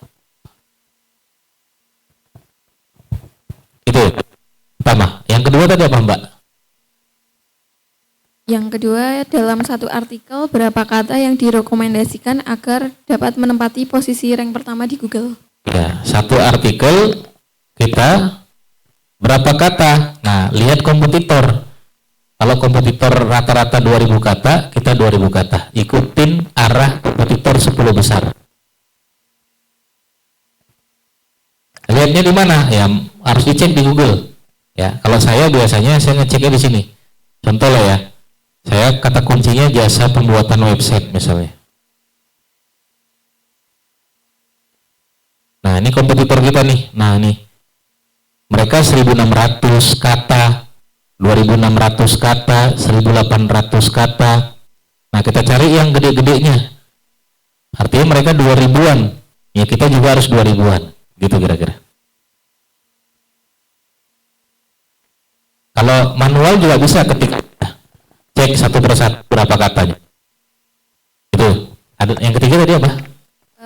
Itu pertama. Yang kedua tadi apa, Mbak? Yang kedua, dalam satu artikel, berapa kata yang direkomendasikan agar dapat menempati posisi rank pertama di Google? Ya, satu artikel kita berapa kata? Nah, lihat kompetitor. Kalau kompetitor rata-rata 2000 kata, kita 2000 kata. Ikutin arah kompetitor 10 besar. Lihatnya di mana? Ya, harus dicek di Google. Ya, kalau saya biasanya saya ngeceknya di sini. Contoh lah ya. Saya kata kuncinya jasa pembuatan website misalnya. Nah, ini kompetitor kita nih. Nah, ini. Mereka 1600 kata, 2600 kata, 1800 kata. Nah, kita cari yang gede-gedenya. Artinya mereka 2000-an. Ya, kita juga harus 2000-an. Gitu kira-kira. Kalau manual juga bisa ketika cek satu persatu berapa katanya. Itu. Ada yang ketiga tadi apa?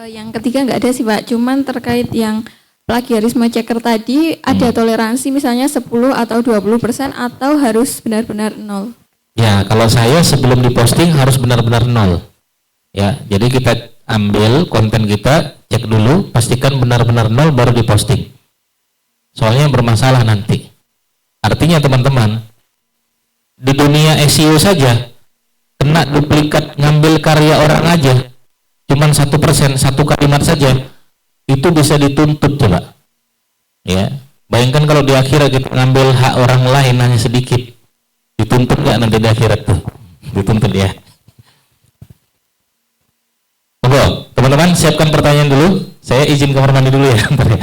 Yang ketiga nggak ada sih Pak, cuman terkait yang plagiarisme checker tadi, ada toleransi misalnya 10 atau 20% atau harus benar-benar 0? Ya, kalau saya sebelum diposting harus benar-benar 0. Ya, jadi kita ambil konten kita, cek dulu, pastikan benar-benar 0 baru diposting. Soalnya bermasalah nanti. Artinya teman-teman, di dunia SEO saja kena duplikat, ngambil karya orang aja cuman 1%, satu kalimat saja itu bisa dituntut. Coba ya, bayangkan kalau di akhirat kita ngambil hak orang lain hanya sedikit, dituntut nggak nanti di akhirat tuh? Dituntut ya. Oke, teman-teman siapkan pertanyaan dulu, saya izin kamar mandi dulu ya. Bentar ya.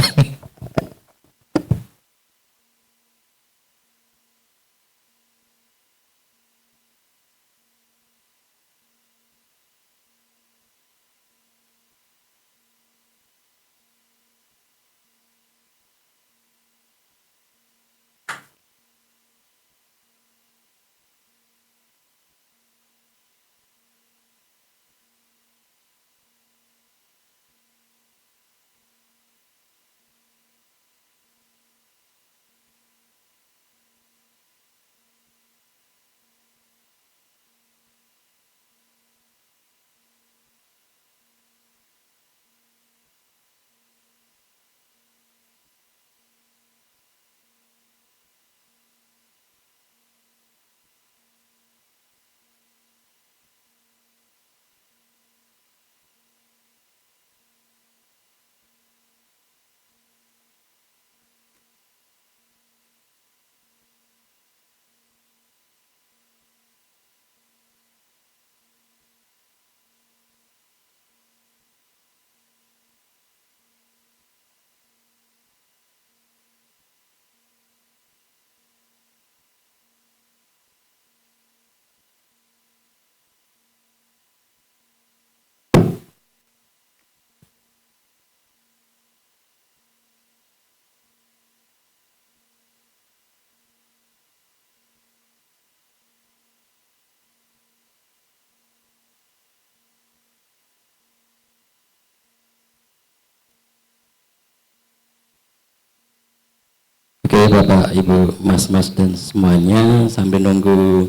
Oke Bapak, Ibu, Mas-mas dan semuanya, sambil nunggu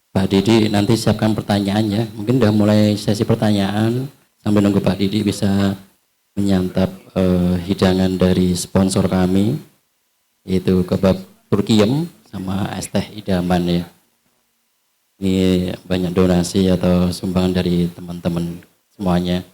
Pak Didi nanti siapkan pertanyaannya. Mungkin udah mulai sesi pertanyaan, sambil nunggu Pak Didi bisa menyantap hidangan dari sponsor kami, yaitu kebab Turkiyem sama es teh idaman ya. Ini banyak donasi atau sumbangan dari teman-teman semuanya.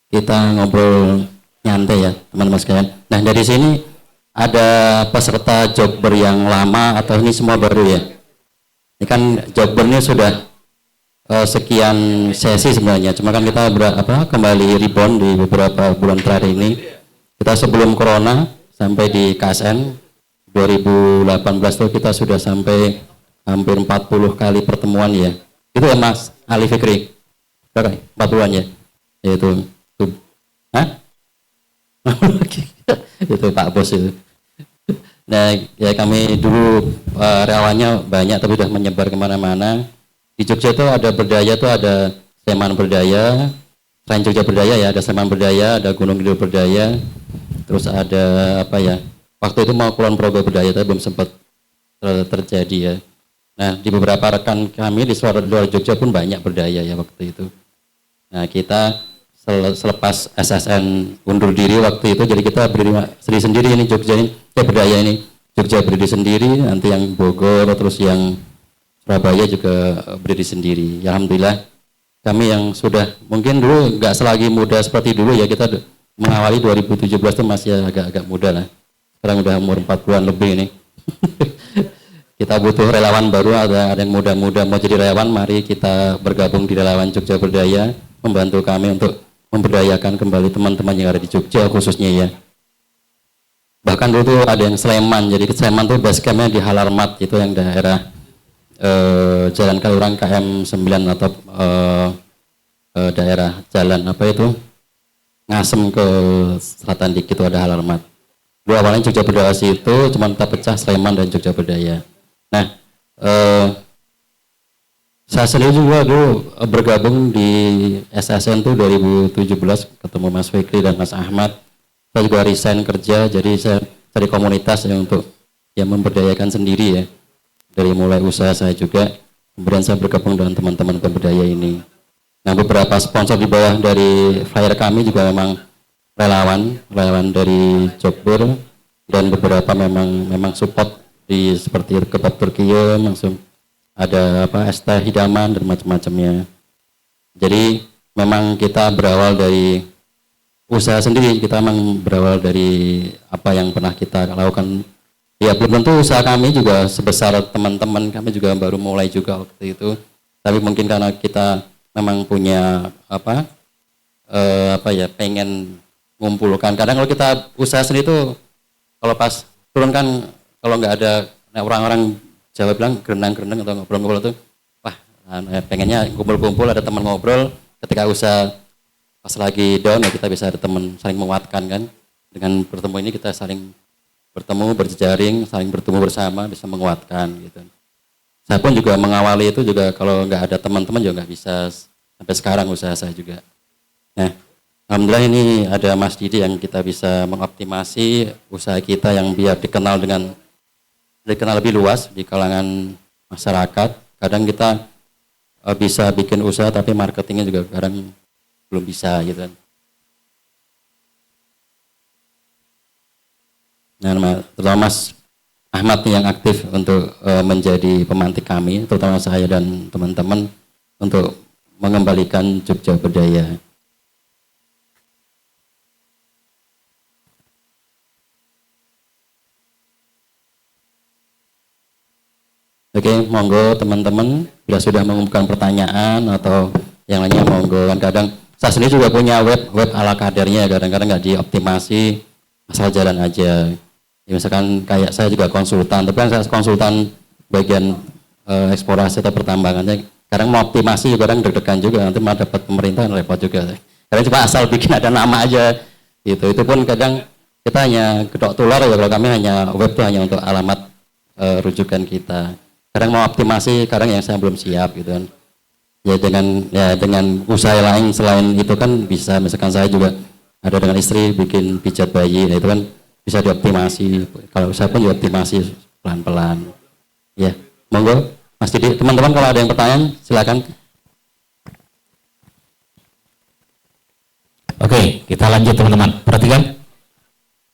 Kita ngobrol nyantai ya teman-teman sekalian. Nah dari sini ada peserta jobber yang lama atau ini semua baru ya? Ini kan jobbernya sudah sekian sesi sebenarnya. Cuma kan kita kembali rebound di beberapa bulan terakhir ini. Kita sebelum corona sampai di KSN 2018 tuh kita sudah sampai hampir 40 kali pertemuan ya. Itu ya Mas Ali Fikri. Berapa? 40-an ya. Yaitu hah? Itu Pak Bos itu. Nah ya kami dulu relawannya banyak tapi sudah menyebar kemana-mana. Di Jogja itu ada berdaya tuh ada Sleman Berdaya, selain Jogja Berdaya ya ada Sleman Berdaya, ada Gunung Kidul Berdaya, terus ada apa ya? Waktu itu mau Kulon Progo Berdaya tapi belum sempat terjadi ya. Nah di beberapa rekan kami di luar Jogja pun banyak berdaya ya waktu itu. Nah kita selepas SSN undur diri waktu itu, jadi kita berdiri sendiri ini Jogja ini, berdaya ini Jogja berdiri sendiri, nanti yang Bogor terus yang Surabaya juga berdiri sendiri. Ya, alhamdulillah kami yang sudah mungkin dulu nggak selagi muda seperti dulu ya, kita mengawali 2017 itu masih agak-agak muda lah. Sekarang udah umur 40-an lebih ini. Kita butuh relawan baru, ada yang muda-muda mau jadi relawan, mari kita bergabung di relawan Jogja Berdaya, membantu kami untuk memberdayakan kembali teman-teman yang ada di Jogja khususnya ya. Bahkan dulu tuh ada yang Sleman, jadi Sleman tuh base campnya di Halarmat, itu yang daerah Jalan Kaliurang KM 9 atau daerah jalan apa itu Ngasem ke selatan dikit itu ada Halarmat. Dulu awalnya Jogja Berdaya itu cuma kita pecah Sleman dan Jogja Berdaya. Nah saya sendiri juga dulu bergabung di SSN tuh 2017 ketemu Mas Fikri dan Mas Ahmad. Saya juga resign kerja, jadi saya cari komunitas ya untuk ya memberdayakan sendiri ya. Dari mulai usaha saya juga, kemudian saya bergabung dengan teman-teman pemberdaya ini. Nah beberapa sponsor di bawah dari flyer kami juga memang relawan dari Jogber, dan beberapa memang support di seperti kebab Turkiye, langsung ada es teh hidaman dan macam-macamnya. Jadi memang kita berawal dari usaha sendiri, kita memang berawal dari apa yang pernah kita lakukan. Ya belum tentu usaha kami juga sebesar teman-teman, kami juga baru mulai juga waktu itu. Tapi mungkin karena kita memang punya pengen mengumpulkan. Kadang kalau kita usaha sendiri itu kalau pas turun kan, kalau nggak ada orang-orang Jawa bilang gerenang-gerenang atau ngobrol-ngobrol tuh, wah pengennya kumpul-kumpul ada teman ngobrol. Ketika usaha pas lagi down ya kita bisa ada teman saling menguatkan kan. Dengan bertemu ini kita saling bertemu, berjejaring, saling bertemu bersama, bisa menguatkan gitu. Saya pun juga mengawali itu juga kalau nggak ada teman-teman juga nggak bisa sampai sekarang usaha saya juga. Nah, alhamdulillah ini ada Mas Didi yang kita bisa mengoptimasi usaha kita yang biar dikenal lebih luas di kalangan masyarakat. Kadang kita bisa bikin usaha tapi marketingnya juga kadang belum bisa gitu kan. Nah, terutama Mas Ahmad yang aktif untuk menjadi pemantik kami, terutama saya dan teman-teman untuk mengembalikan Jogja Berdaya. Oke, monggo teman-teman bila sudah mengumpulkan pertanyaan atau yang lainnya monggo. Kan kadang saya sendiri juga punya web ala kadarnya, kadang-kadang nggak dioptimasi, asal jalan aja. Ya, misalkan kayak saya juga konsultan, tapi kan saya konsultan bagian eksplorasi atau pertambangannya. Kadang mau optimasi, kadang deg-degan juga, nanti mau dapat pemerintahan repot juga. Kadang cuma asal bikin ada nama aja, gitu. Itu pun kadang kita hanya gedok tular ya, kalau kami hanya web itu hanya untuk alamat rujukan kita. Kadang mau optimasi, kadang yang saya belum siap gitu kan. Ya dengan usaha lain selain itu kan bisa, misalkan saya juga ada dengan istri bikin pijat bayi, nah itu kan bisa dioptimasi. Kalau saya pun dioptimasi pelan-pelan. Ya, monggo Mas Didi. Teman-teman kalau ada yang pertanyaan silakan. Oke, kita lanjut teman-teman. Perhatikan.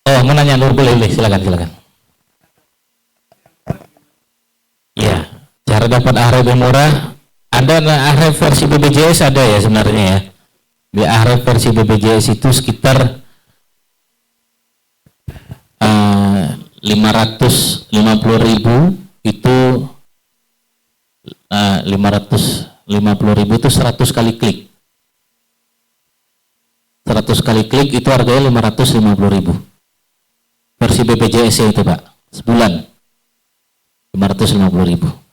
Oh, mau nanya Nur, boleh, silakan. Ya, cara dapat Ahref yang murah. Ada Ahref versi BPJS ada ya sebenarnya ya. Di Ahref versi BPJS itu sekitar 550.000 itu 550.000 itu 100 kali klik. 100 kali klik itu harganya 550.000. Versi BPJS itu Pak, sebulan 550.000.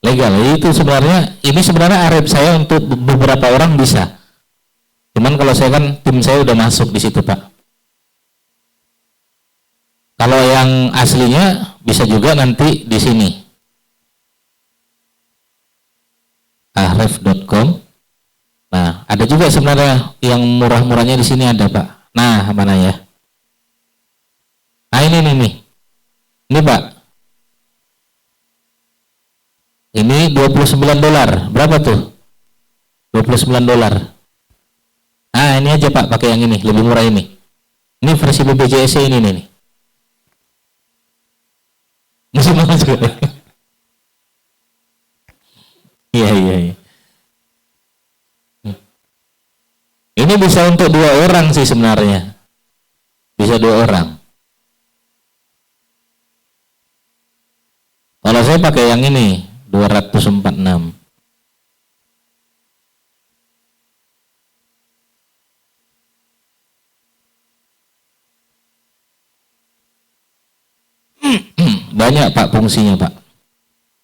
Legal. Itu sebenarnya, ini sebenarnya Ahref saya untuk beberapa orang bisa. Cuman kalau saya kan tim saya udah masuk di situ Pak. Kalau yang aslinya bisa juga nanti di sini. Ahref.com. Nah, ada juga sebenarnya yang murah-murahnya di sini ada Pak. Nah, mana ya? Nah, ini nih. Ini Pak. Ini $29. Berapa tuh? $29. Nah, ini aja Pak, pakai yang ini, lebih murah ini. Ini versi BPJS ini nih. Masih mahal juga. Iya. Ini bisa untuk 2 orang sih sebenarnya. Bisa 2 orang. Kalau saya pakai yang ini 246. Banyak Pak fungsinya Pak.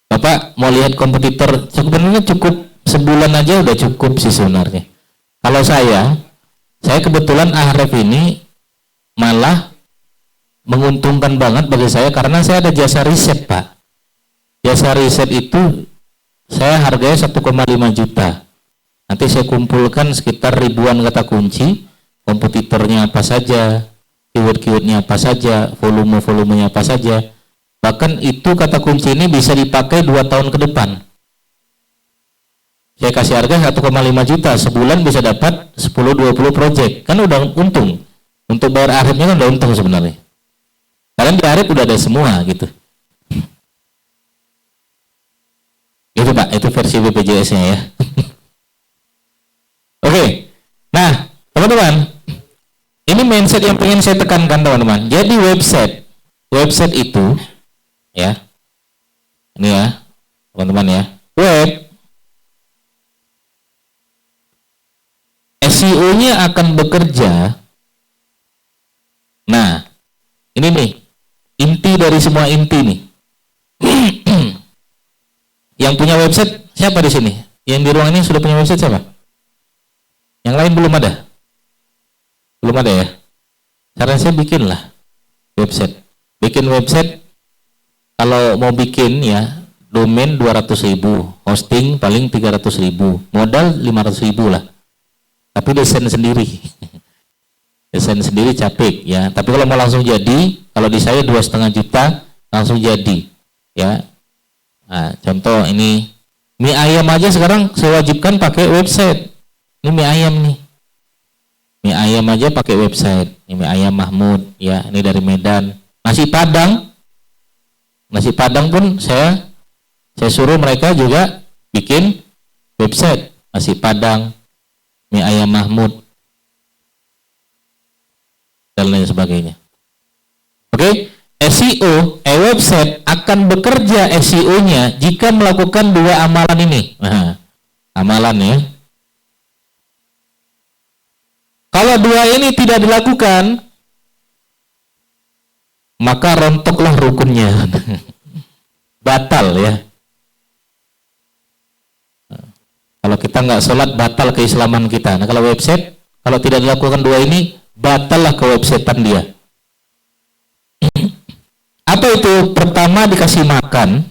Bapak mau lihat kompetitor, sebenarnya cukup sebulan aja udah cukup sih sebenarnya. Kalau saya kebetulan Ahref ini malah menguntungkan banget bagi saya karena saya ada jasa riset Pak. Jasa riset itu saya harganya 1,5 juta. Nanti saya kumpulkan sekitar ribuan kata kunci, kompetitornya apa saja, keyword-keywordnya apa saja, volume-volumenya apa saja. Bahkan itu kata kunci ini bisa dipakai 2 tahun ke depan. Saya kasih harga 1,5 juta, sebulan bisa dapat 10-20 project. Kan udah untung. Untuk bayar Ahrefnya kan udah untung sebenarnya. Karena di Ahref udah ada semua gitu. Itu Pak, itu versi BPJS-nya ya. Oke. Nah, teman-teman, ini mindset yang pengen saya tekankan teman-teman. Jadi website itu ya. Ini ya, teman-teman ya. Web SEO-nya akan bekerja. Nah, ini nih, inti dari semua inti nih. Yang punya website siapa di sini? Yang di ruang ini sudah punya website siapa? Yang lain belum ada? Belum ada ya? Caranya saya bikinlah website. Bikin website, kalau mau bikin ya, domain 200.000, hosting paling 300.000, modal 500.000 lah. Tapi desain sendiri. Desain sendiri capek ya. Tapi kalau mau langsung jadi, kalau di saya 2,5 juta langsung jadi ya. Nah, contoh ini mie ayam aja sekarang saya wajibkan pakai website. Ini mie ayam nih. Mie ayam aja pakai website. Ini mie ayam Mahmud, ya, ini dari Medan. Nasi Padang pun saya suruh mereka juga bikin website. Nasi Padang, mie ayam Mahmud, dan lain sebagainya. Oke, SEO, website akan bekerja SEO-nya jika melakukan dua amalan ini. Nah, amalan ya. Kalau dua ini tidak dilakukan, maka rontoklah rukunnya. Batal ya. Kalau kita nggak sholat, batal keislaman kita. Nah, kalau website, kalau tidak dilakukan dua ini, batallah kewebsitean dia. Apa itu? Pertama dikasih makan,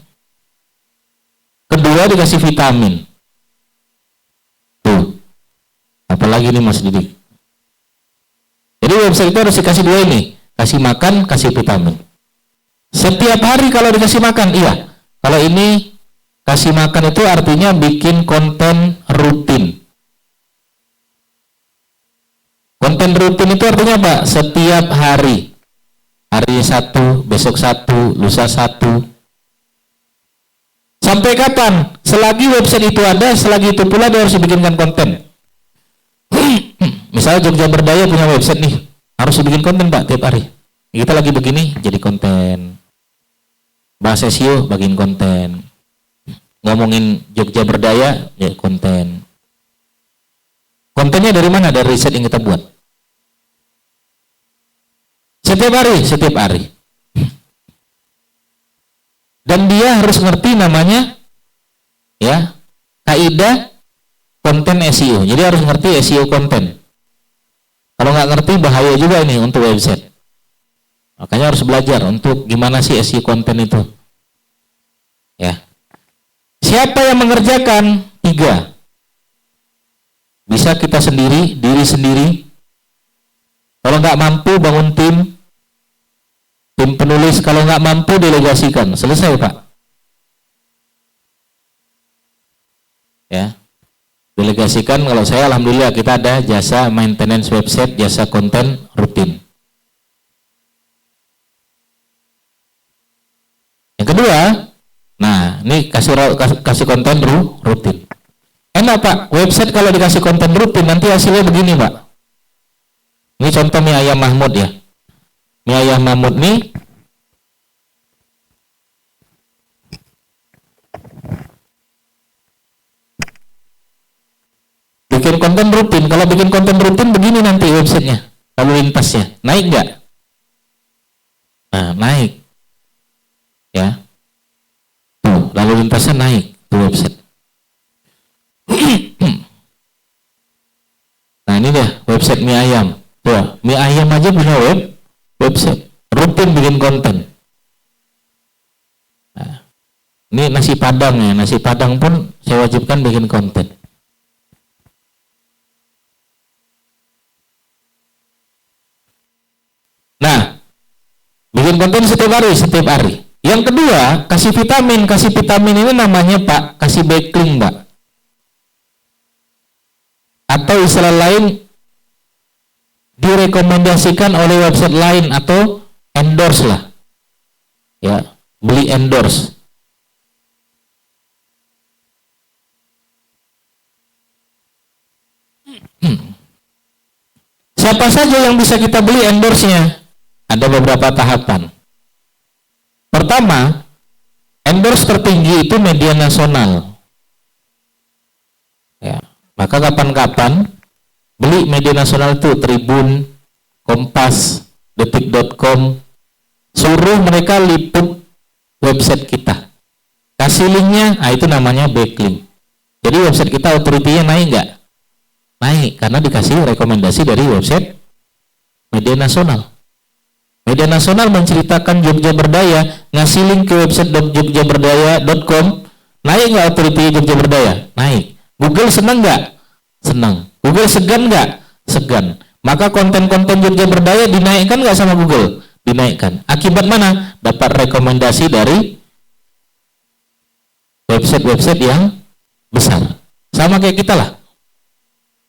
kedua dikasih vitamin. Tuh, apalagi nih Mas Didik. Jadi website itu harus dikasih dua ini, kasih makan, kasih vitamin. Setiap hari kalau dikasih makan, iya. Kalau ini kasih makan itu artinya bikin konten rutin. Konten rutin itu artinya apa? Setiap hari. Hari satu, besok satu, lusa satu. Sampai kapan? Selagi website itu ada, selagi itu pula dia harus bikinkan konten. Misalnya Jogja Berdaya punya website nih, harus bikin konten Pak tiap hari. Kita lagi begini, jadi konten. Bahas SEO, bikin konten. Ngomongin Jogja Berdaya, ya konten. Kontennya dari mana? Dari riset yang kita buat. Setiap hari. Dan dia harus ngerti namanya ya kaidah konten SEO. Jadi harus ngerti SEO konten. Kalau nggak ngerti bahaya juga ini untuk website. Makanya harus belajar untuk gimana sih SEO konten itu. Ya. Siapa yang mengerjakan? 3. Bisa kita sendiri, diri sendiri. Kalau nggak mampu bangun tim penulis. Kalau nggak mampu delegasikan. Selesai Pak. Ya, delegasikan. Kalau saya alhamdulillah kita ada jasa maintenance website, jasa konten rutin. Yang kedua, nah ini kasih konten rutin. Enak Pak, website kalau dikasih konten rutin nanti hasilnya begini Pak. Ini contoh mie ayam Mahmud ya. Mie ayam Mahmud nih bikin konten rutin. Kalau bikin konten rutin begini nanti websitenya, lalu lintasnya naik nggak? Nah naik ya. Tuh lalu lintasnya naik tuh website. Nah ini dia website mie ayam. Tuh mie ayam aja punya website rutin bikin konten. Nah, ini nasi Padang ya. Nasi Padang pun saya wajibkan bikin konten. Nah, bikin konten setiap hari. Yang kedua, kasih vitamin. Kasih vitamin ini namanya Pak, kasih backlink Pak. Atau istilah lain, direkomendasikan oleh website lain atau endorse lah. Ya, beli endorse. Siapa saja yang bisa kita beli endorse-nya? Ada beberapa tahapan. Pertama, endorse tertinggi itu media nasional. Ya, maka kapan-kapan beli media nasional itu Tribun, Kompas, Detik.com, suruh mereka liput website kita. Kasih linknya, itu namanya backlink. Jadi website kita authority-nya naik nggak? Naik, karena dikasih rekomendasi dari website media nasional. Media nasional menceritakan Jogja Berdaya, ngasih link ke website jogjaberdaya.com, naik nggak authority Jogja Berdaya? Naik. Google senang nggak? Senang. Google segan nggak? Segan. Maka konten-konten Jogja Berdaya dinaikkan nggak sama Google? Dinaikkan. Akibat mana? Dapat rekomendasi dari website-website yang besar. Sama kayak kita lah.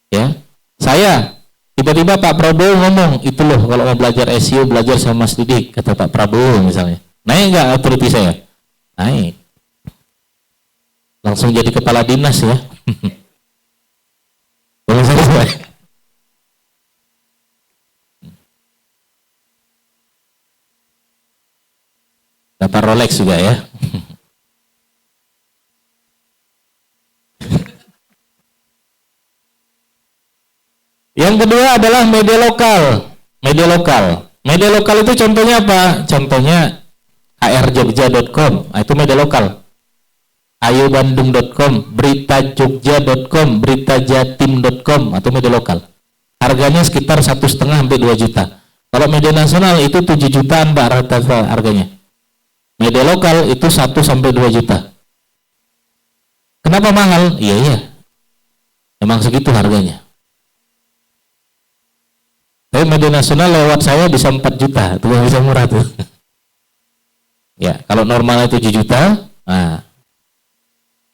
Ya. Saya tiba-tiba Pak Prabowo ngomong, itu loh kalau mau belajar SEO belajar sama Mas Didik, kata Pak Prabowo misalnya. Naik nggak authority saya? Naik. Langsung jadi kepala dinas ya. Boleh saya? Dapat Rolex juga ya. Yang kedua adalah media lokal. Media lokal. Media lokal itu contohnya apa? Contohnya hrjogja.com, itu media lokal. ayobandung.com, beritajogja.com, beritajatim.com, atau media lokal. Harganya sekitar 1,5 sampai 2 juta. Kalau media nasional itu 7 jutaan Pak rata-rata harganya. Media lokal itu 1 sampai 2 juta. Kenapa mahal? Iya. Emang segitu harganya. Tapi media nasional lewat saya bisa 4 juta, itu bisa murah tuh. Ya, kalau normalnya 7 juta, nah,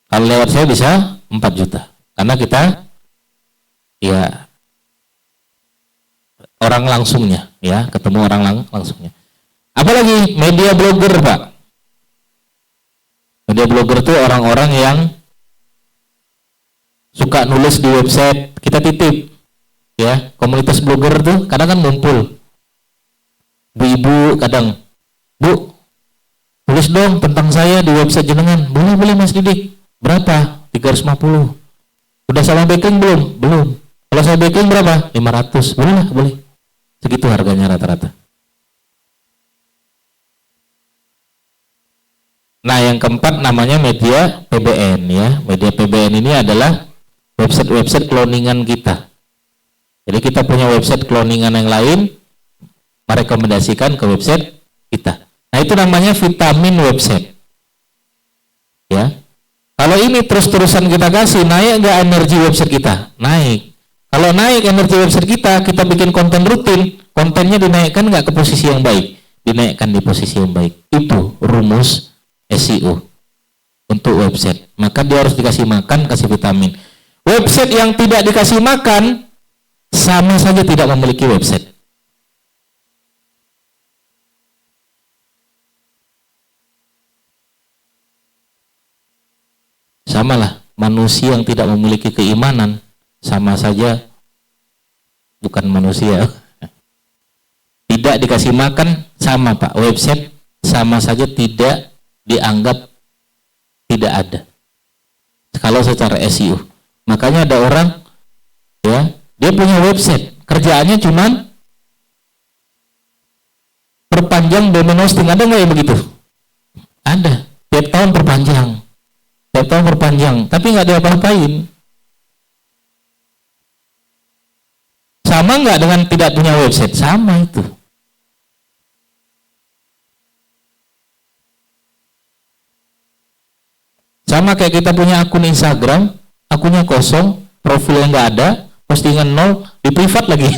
kalau lewat saya bisa 4 juta. Karena kita, ya, orang langsungnya, ya, ketemu orang langsungnya. Apalagi media blogger, Pak. Media blogger itu orang-orang yang suka nulis di website, kita titip. Ya, komunitas blogger tuh kadang kan ngumpul. Bu-ibu kadang, Bu, tulis dong tentang saya di website jenengan. Boleh Mas Didik. Berapa? 350. Udah sama backing belum? Belum. Kalau saya backing berapa? 500. Boleh lah, boleh. Segitu harganya rata-rata. Nah, yang keempat namanya media PBN ya. Media PBN ini adalah website-website cloningan kita. Jadi kita punya website cloningan yang lain, merekomendasikan ke website kita. Nah, itu namanya vitamin website. Ya. Kalau ini terus-terusan kita kasih, naik nggak energi website kita? Naik. Kalau naik energi website kita bikin konten rutin, kontennya dinaikkan nggak ke posisi yang baik? Dinaikkan di posisi yang baik. Itu rumus SEO untuk website. Maka dia harus dikasih makan, kasih vitamin. Website yang tidak dikasih makan, sama saja tidak memiliki website. Samalah, manusia yang tidak memiliki keimanan sama saja bukan manusia. Tidak dikasih makan sama Pak, website sama saja tidak dianggap tidak ada. Kalau secara SEO. Makanya ada orang ya, dia punya website, kerjaannya cuman perpanjang domain hosting. Ada nggak yang begitu? Ada. Tiap tahun perpanjang, tapi nggak diapa-apain. Sama nggak dengan tidak punya website? Sama itu. Sama kayak kita punya akun Instagram, akunnya kosong, profilnya nggak ada, postingan 0, di privat lagi.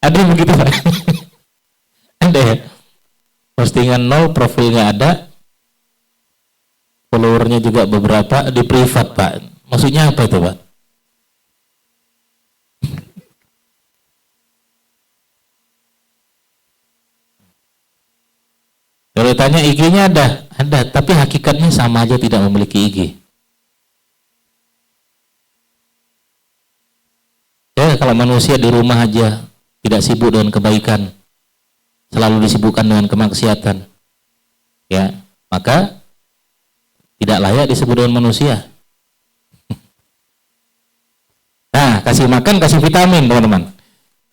Ada yang begitu Pak? Ada ya? Postingan 0, profilnya ada, followernya juga beberapa, di privat Pak. Maksudnya apa itu Pak? Kalau tanya IG-nya ada, tapi hakikatnya sama aja tidak memiliki IG. Ya, kalau manusia di rumah aja tidak sibuk dengan kebaikan, selalu disibukkan dengan kemaksiatan, ya, maka tidak layak disebut dengan manusia. Nah, kasih makan, kasih vitamin teman-teman.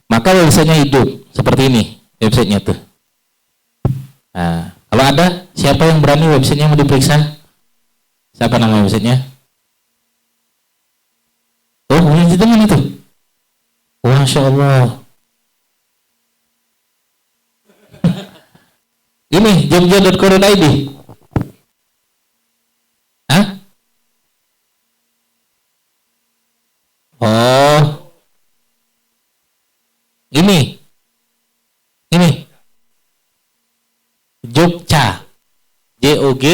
Maka websitenya hidup seperti ini, websitenya tuh. Nah, kalau ada siapa yang berani websitenya mau diperiksa? Siapa nama websitenya? Oh, punya teman itu. Masya Allah. Ini jogja.co.id. Hah? Oh. Ini. Jogja. JOG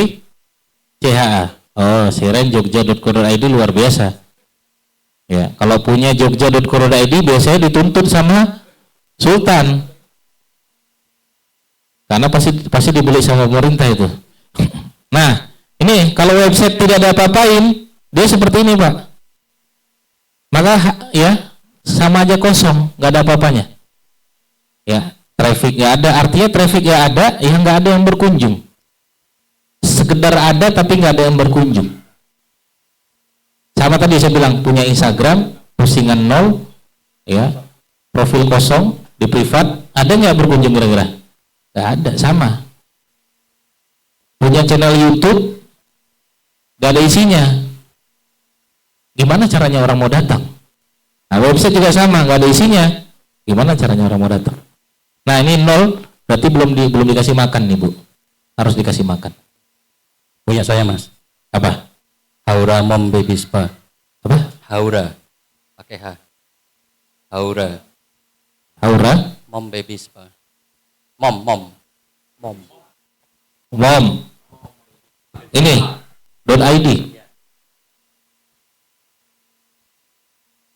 CHA. Oh, Siren jogja.co.id luar biasa. Ya, kalau punya jogja.co.id biasanya dituntut sama Sultan. Karena pasti dibeli sama pemerintah itu. Nah, ini kalau website tidak ada apa-apain, dia seperti ini, Pak. Maka ya sama aja kosong, nggak ada apa-apanya. Ya, traffic nggak ada, artinya traffic nggak ada, ya nggak ada yang berkunjung. Sekedar ada tapi nggak ada yang berkunjung. Sama tadi saya bilang punya Instagram, postingan 0, ya, profil kosong di privat, ada nggak berkunjung kira-kira? Nggak ada, sama. Punya channel YouTube, nggak ada isinya. Gimana caranya orang mau datang? Nah, website juga sama, nggak ada isinya. Gimana caranya orang mau datang? Nah, ini 0, berarti belum dikasih makan nih, Bu. Harus dikasih makan. Punya saya, Mas. Apa? Haura Mom Baby Spa. Apa? Haura. Pakai H. Haura Aura? Mom Baby Spa. Mom. Ini .id.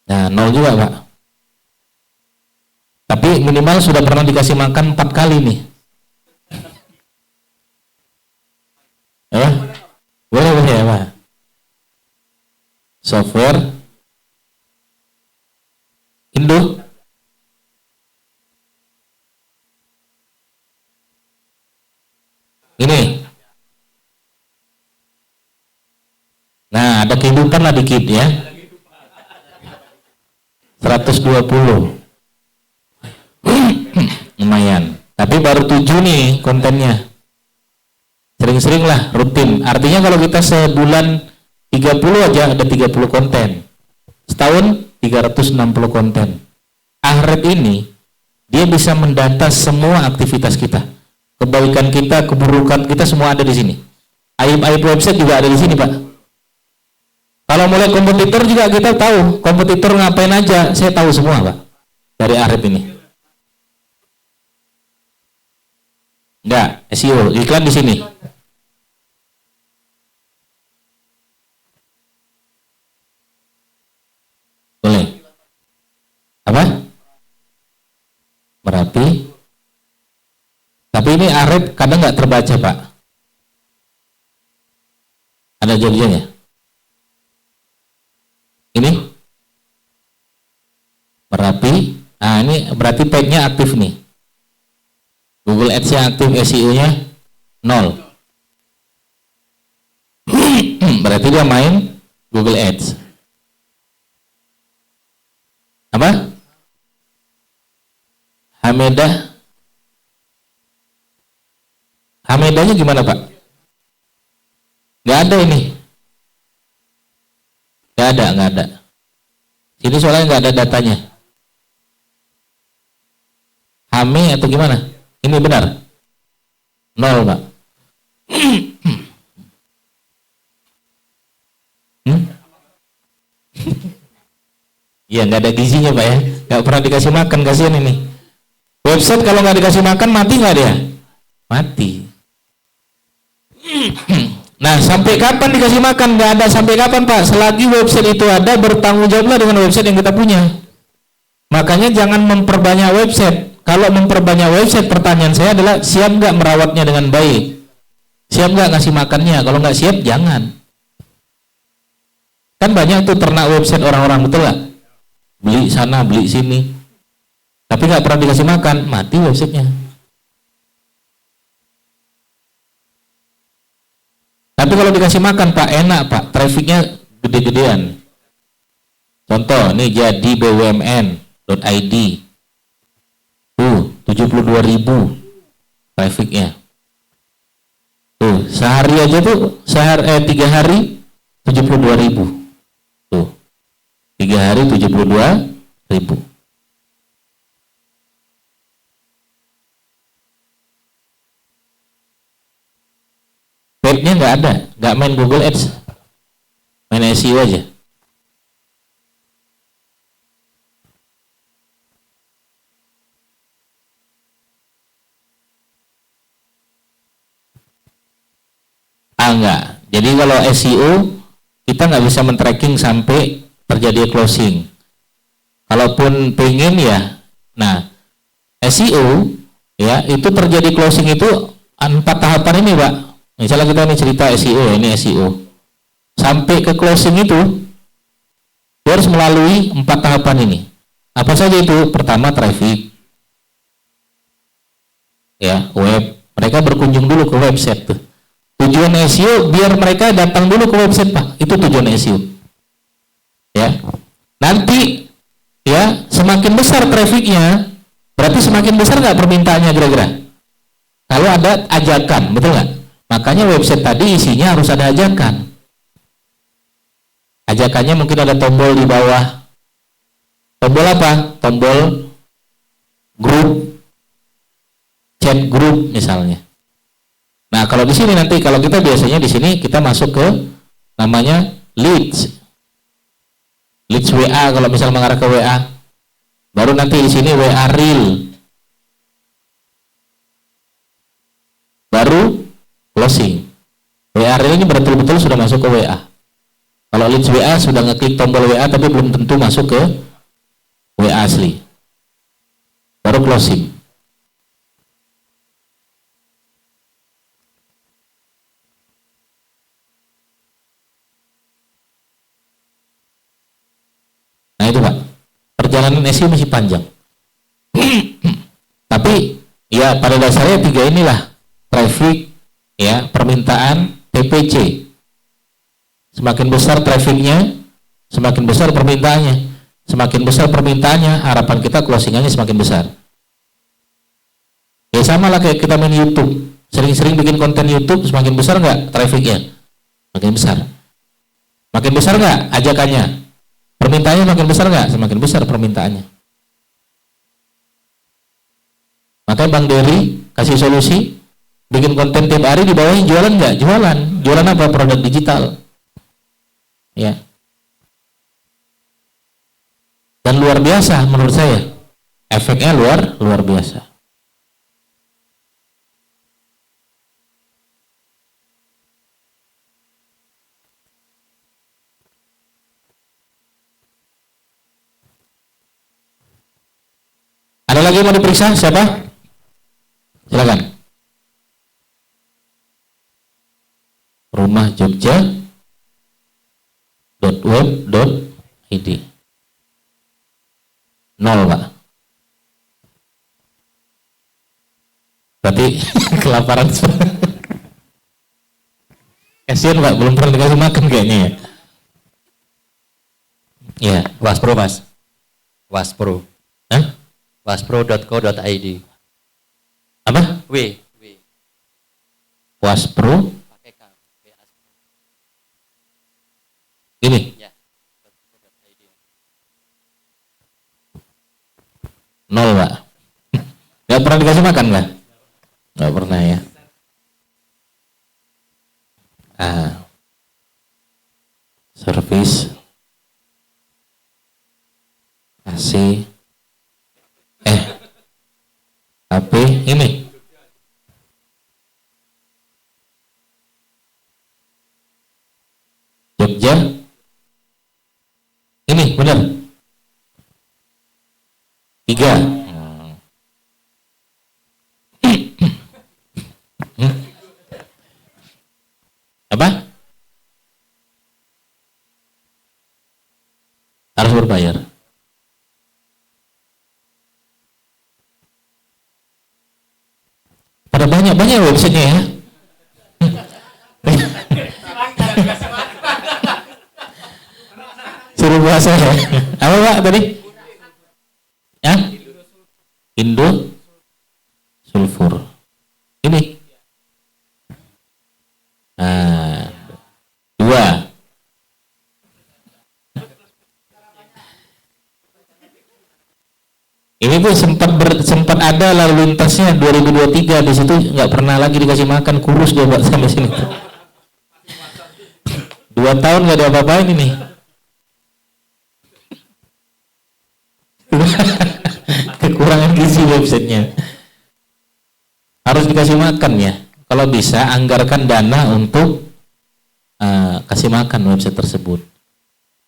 Nah, 0 juga, Pak. Tapi minimal sudah pernah dikasih makan 4 kali nih. Ya? Boleh ya, Pak. Software Indo. Ini. Nah, ada kehidupan lah dikit ya. 120. Lumayan. Tapi baru 7 nih kontennya. Sering-sering lah, rutin. Artinya kalau kita sebulan 30 aja ada 30 konten. Setahun 360 konten. Ahref ini dia bisa mendata semua aktivitas kita. Kebaikan kita, keburukan kita semua ada di sini. Aib-aib website juga ada di sini, Pak. Kalau mulai kompetitor juga kita tahu, kompetitor ngapain aja, saya tahu semua, Pak. Dari Ahref ini. Enggak, SEO, iklan di sini. Boleh. Apa? Merapi. Tapi ini Ahref kadang nggak terbaca, Pak. Ada Jogjanya. Ini Merapi. Nah, ini berarti paid-nya aktif nih. Google Ads-nya aktif, SEO-nya 0. Berarti dia main Google Ads. Apa? Hamedanya gimana, Pak? Nggak ada ini. Nggak ada. Ini soalnya nggak ada datanya. Hame atau gimana? Ini benar? 0, Pak. Iya, nggak ada gizinya, Pak ya. Nggak pernah dikasih makan, kasihan ini. Website kalau nggak dikasih makan mati nggak dia? Mati. Nah, sampai kapan dikasih makan? Nggak ada sampai kapan, Pak. Selagi website itu ada, bertanggung jawablah dengan website yang kita punya. Makanya jangan memperbanyak website. Kalau memperbanyak website, pertanyaan saya adalah siap nggak merawatnya dengan baik? Siap nggak ngasih makannya? Kalau nggak siap, jangan. Kan banyak tuh ternak website orang-orang, betul nggak? Beli sana, beli sini. Tapi nggak pernah dikasih makan, mati websitenya. Tapi kalau dikasih makan, Pak, enak, Pak. Trafficnya gede-gedean. Contoh, nih jadi bumn.id. Tuh, 72.000 trafficnya. Tuh, sehari aja tuh, 3 hari 72.000. Tuh, 3 hari 72.000. Webnya nggak ada, nggak main Google Ads, main SEO aja. Enggak, Jadi kalau SEO kita nggak bisa men-tracking sampai terjadi closing. Kalaupun pengen ya, nah SEO ya itu terjadi closing itu 4 tahapan ini Pak. Misalnya kita ini cerita SEO ya, ini SEO. Sampai ke closing itu harus melalui 4 tahapan ini. Apa saja itu? Pertama traffic. Ya, web. Mereka berkunjung dulu ke website tuh. Tujuan SEO biar mereka datang dulu ke website Pak. Itu tujuan SEO. Ya. Nanti ya semakin besar trafficnya, berarti semakin besar nggak permintaannya kira-kira? Kalau ada ajakan, betul nggak? Makanya website tadi isinya harus ada ajakan. Ajakannya mungkin ada tombol di bawah. Tombol apa? Tombol grup, chat grup misalnya. Nah kalau di sini nanti kalau kita biasanya di sini kita masuk ke namanya leads WA kalau misal mengarah ke WA. Baru nanti di sini WA real. Baru closing. WA real ini betul-betul sudah masuk ke WA. Kalau leads WA sudah ngeklik tombol WA tapi belum tentu masuk ke WA asli. Baru closing. Nah itu Pak, perjalanan SEO masih panjang. Tapi ya pada dasarnya 3 inilah, traffic, ya permintaan, TPC. Semakin besar trafficnya, semakin besar permintaannya. Semakin besar permintaannya, harapan kita closingannya semakin besar. Ya sama lah kayak kita main YouTube. Sering-sering bikin konten YouTube, semakin besar nggak trafficnya? Makin besar. Makin besar nggak ajakannya? Permintaannya makin besar nggak? Semakin besar permintaannya. Makanya Bang Dery kasih solusi, bikin konten tiap hari di bawahnya jualan nggak? Jualan. Jualan apa? Produk digital. Ya. Dan luar biasa menurut saya. Efeknya luar biasa. Ada lagi yang mau diperiksa? Siapa? Silakan. Rumah Jogja .web.id 0 Pak. Berarti kelaparan. Kasian Pak, belum pernah dikasih makan kayaknya ya. Ya, Waspro Mas. Waspro. Hah? Waspro.co.id. Apa? W. Waspro. Pakai K. Ini. Ya. .co.id. 0 Pak. Gak pernah dikasih makan Pak? Gak pernah ya. Service AC HP ini Jogja ini benar 3. Apa? Harus berbayar. Pada banyak websitenya ya. Suruh bahasa ya. Apa Pak tadi? Ya? Indo Sulfur. Ini. Nah, 2. Ini tuh sempat ada lalu lintasnya 2023 di situ nggak pernah lagi dikasih makan, kurus dia Pak sampai sini. 2 tahun nggak ada apa-apain ini. Kekurangan gizi websitenya. Harus dikasih makan ya. Kalau bisa anggarkan dana untuk kasih makan website tersebut.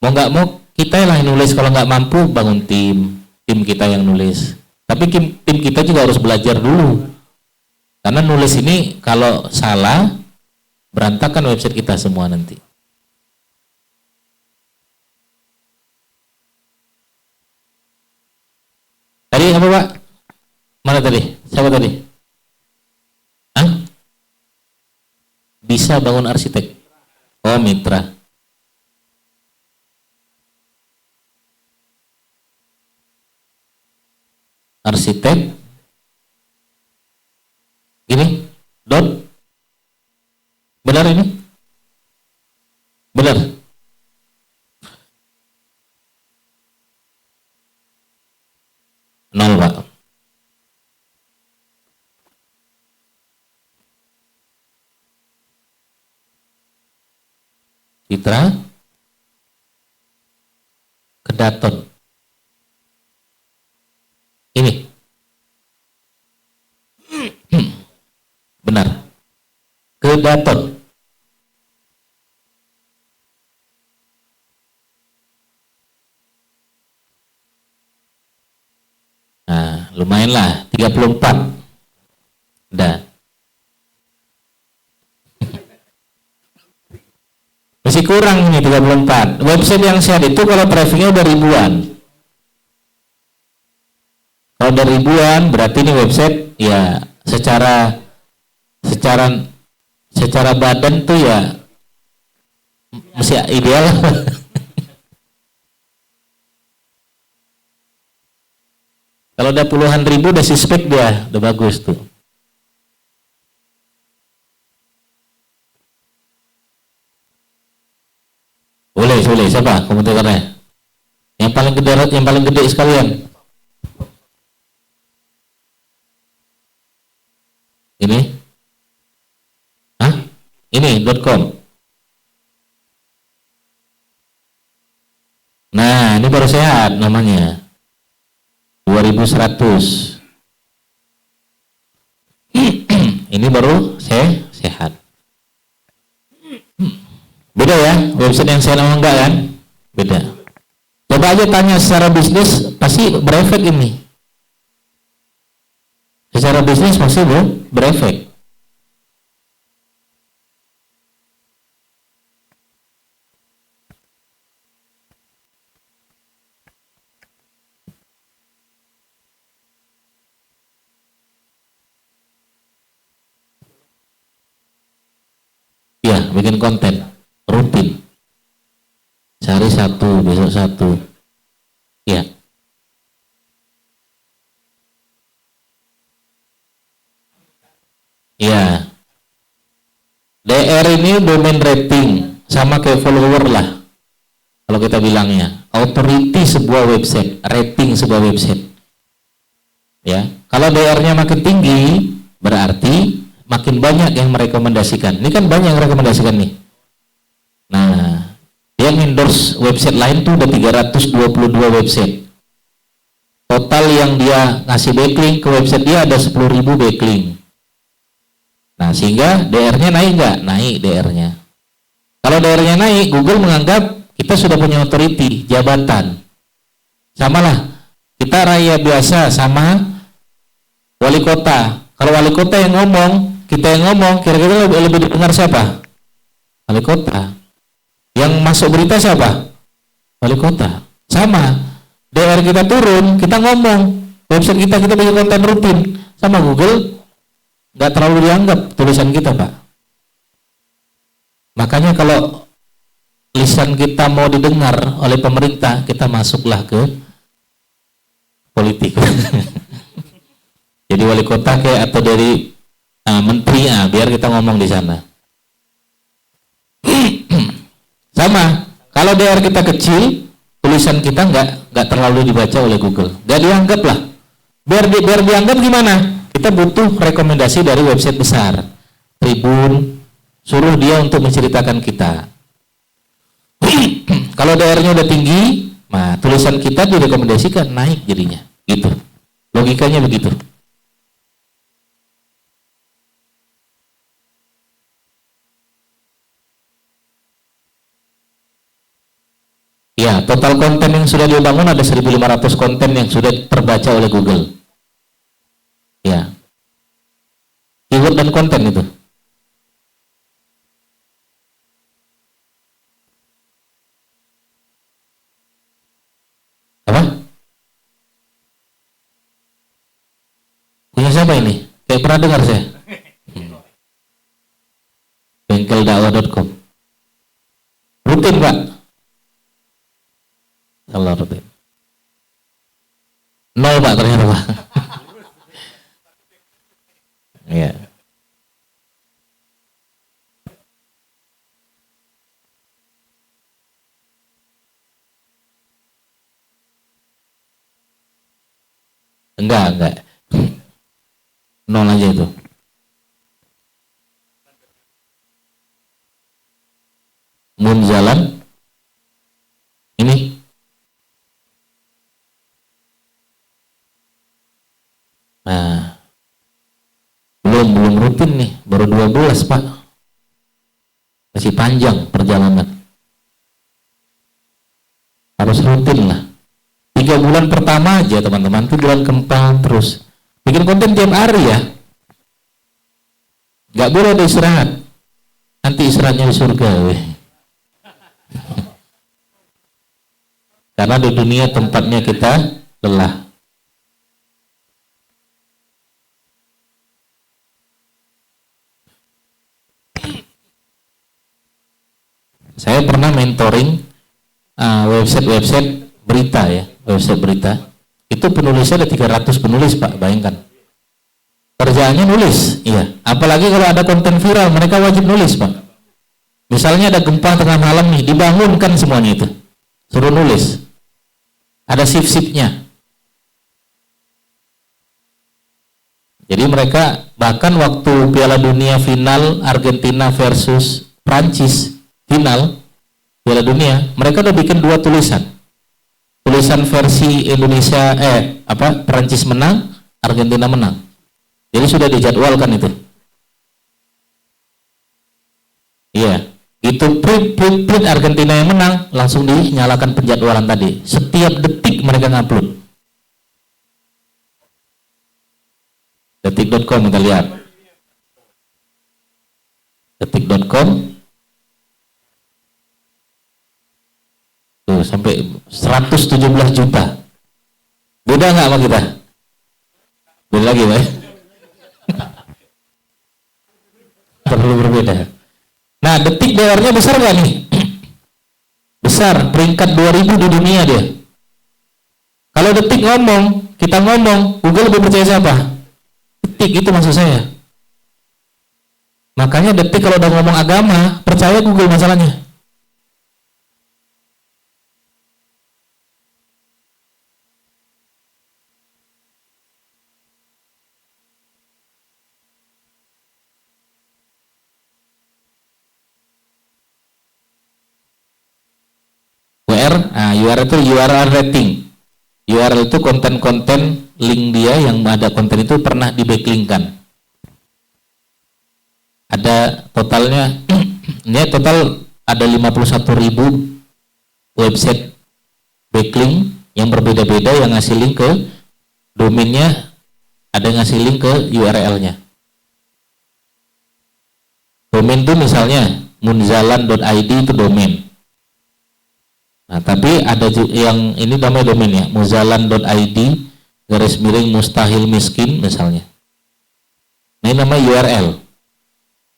Mau nggak mau kita yang nulis, kalau nggak mampu bangun tim kita yang nulis. Tapi tim kita juga harus belajar dulu. Karena nulis ini kalau salah, berantakan website kita semua nanti. Tadi apa Pak? Mana tadi? Siapa tadi? Hah? Bisa bangun arsitek? Oh, mitra. Arsitek gini benar ini benar nol Pak. Citra Kedaton ini benar Kedaton. Nah, lumayan lah 34. Udah. Masih kurang nih 34. Website yang share itu kalau trafficnya udah ribuan. Kalau udah ribuan berarti ini website ya secara badan tuh ya masih ideal. Kalau udah puluhan ribu udah suspek dia, udah bagus tuh. Boleh siapa komentarnya? Yang paling gede sekalian. Ini? Hah? Ini .com. Nah, ini baru sehat namanya. 2100. Ini baru sehat. Beda ya, website yang saya enggak kan? Beda. Coba aja tanya secara bisnis, pasti berefek ini. Secara bisnis pasti berefek. Ya, bikin konten rutin. Sehari satu, besok satu. Ya. Ya. DR ini domain rating, sama kayak follower lah. Kalau kita bilangnya, authority sebuah website, rating sebuah website. Ya. Kalau DR-nya makin tinggi, berarti makin banyak yang merekomendasikan. Ini kan banyak yang merekomendasikan nih. Nah, dia endorse website lain tuh udah 322 website. Total yang dia ngasih backlink ke website dia ada 10.000 backlink. Nah, sehingga DR-nya naik nggak? Naik DR-nya. Kalau DR-nya naik, Google menganggap kita sudah punya authority, jabatan. Samalah, kita rakyat biasa sama wali kota. Kalau wali kota yang ngomong, kita yang ngomong, kira-kira lebih didengar siapa? Wali kota. Yang masuk berita siapa? Wali kota. Sama. DR kita turun, kita ngomong. Website kita bikin konten rutin. Sama Google, nggak terlalu dianggap tulisan kita, Pak. Makanya kalau lisan kita mau didengar oleh pemerintah, kita masuklah ke politik. Jadi wali kota kayak atau dari menteri, biar kita ngomong di sana. Sama, kalau DR kita kecil, tulisan kita nggak terlalu dibaca oleh Google, nggak dianggap lah. Biar dianggap gimana? Kita butuh rekomendasi dari website besar, Tribun, suruh dia untuk menceritakan kita. Kalau DR-nya udah tinggi, nah tulisan kita direkomendasikan naik jadinya, gitu. Logikanya begitu. Ya, total konten yang sudah dibangun ada 1.500 konten yang sudah terbaca oleh Google. Ya. Keyword dan konten itu. Apa? Punya siapa ini? Kayak pernah dengar saya? Bengkeldakwah.com. Rutin, Pak? Kalau rutin. 0, Pak, ternyata, Pak. Iya. Enggak. 0 aja itu. Munzalan ini nah belum rutin nih, baru 12 Pak, masih panjang perjalanan, harus rutin lah. 3 bulan pertama aja teman-teman, itu bulan keempat terus bikin konten tiap hari ya, nggak boleh ada istirahat, nanti istirahatnya di surga weh. Karena di dunia tempatnya kita lelah. Saya pernah mentoring website berita ya, website berita. Itu penulisnya ada 300 penulis Pak, bayangkan. Kerjaannya nulis, iya. Apalagi kalau ada konten viral, mereka wajib nulis Pak. Misalnya ada gempa tengah malam nih, dibangunkan semuanya itu. Suruh nulis. Ada shift-shiftnya. Jadi mereka bahkan waktu Piala Dunia final Argentina versus Prancis final Piala Dunia, mereka udah bikin 2 tulisan. Tulisan versi Indonesia Prancis menang, Argentina menang. Jadi sudah dijadwalkan itu. Iya. Itu print Argentina yang menang, langsung dinyalakan penjadwalan tadi. Setiap detik mereka ngupload. Detik.com kita lihat. Detik.com tuh sampai 117 juta. Beda nggak sama kita? Beda lagi Pak. Perlu berbeda. Nah, Detik DR-nya besar gak nih? Besar, peringkat 2000 di dunia dia. Kalau Detik ngomong, kita ngomong, Google lebih percaya siapa? Detik, itu maksud saya. Makanya Detik kalau udah ngomong agama, percaya Google masalahnya. URL itu URL rating. URL itu konten-konten link dia yang ada konten itu pernah di backlingkan. Ada totalnya, ini total ada 51.000 website backlink yang berbeda-beda yang ngasih link ke domainnya, ada yang ngasih link ke URL-nya. Domain itu misalnya munzalan.id itu domain. Nah, tapi ada yang ini namanya domain ya, muzalan.id _mustahil miskin misalnya. Nah, ini namanya URL.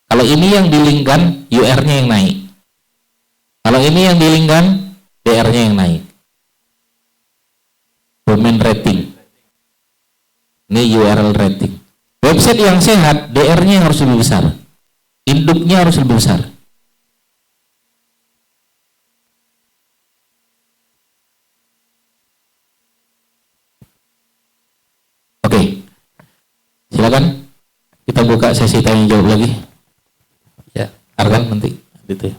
Kalau ini yang dilingkan, UR-nya yang naik. Kalau ini yang dilingkan, DR-nya yang naik. Domain rating. Ini URL rating. Website yang sehat, DR-nya harus lebih besar. Induknya harus lebih besar. Oke, silakan kita buka sesi tanya jawab lagi. Ya, Arkan nanti gitu ya.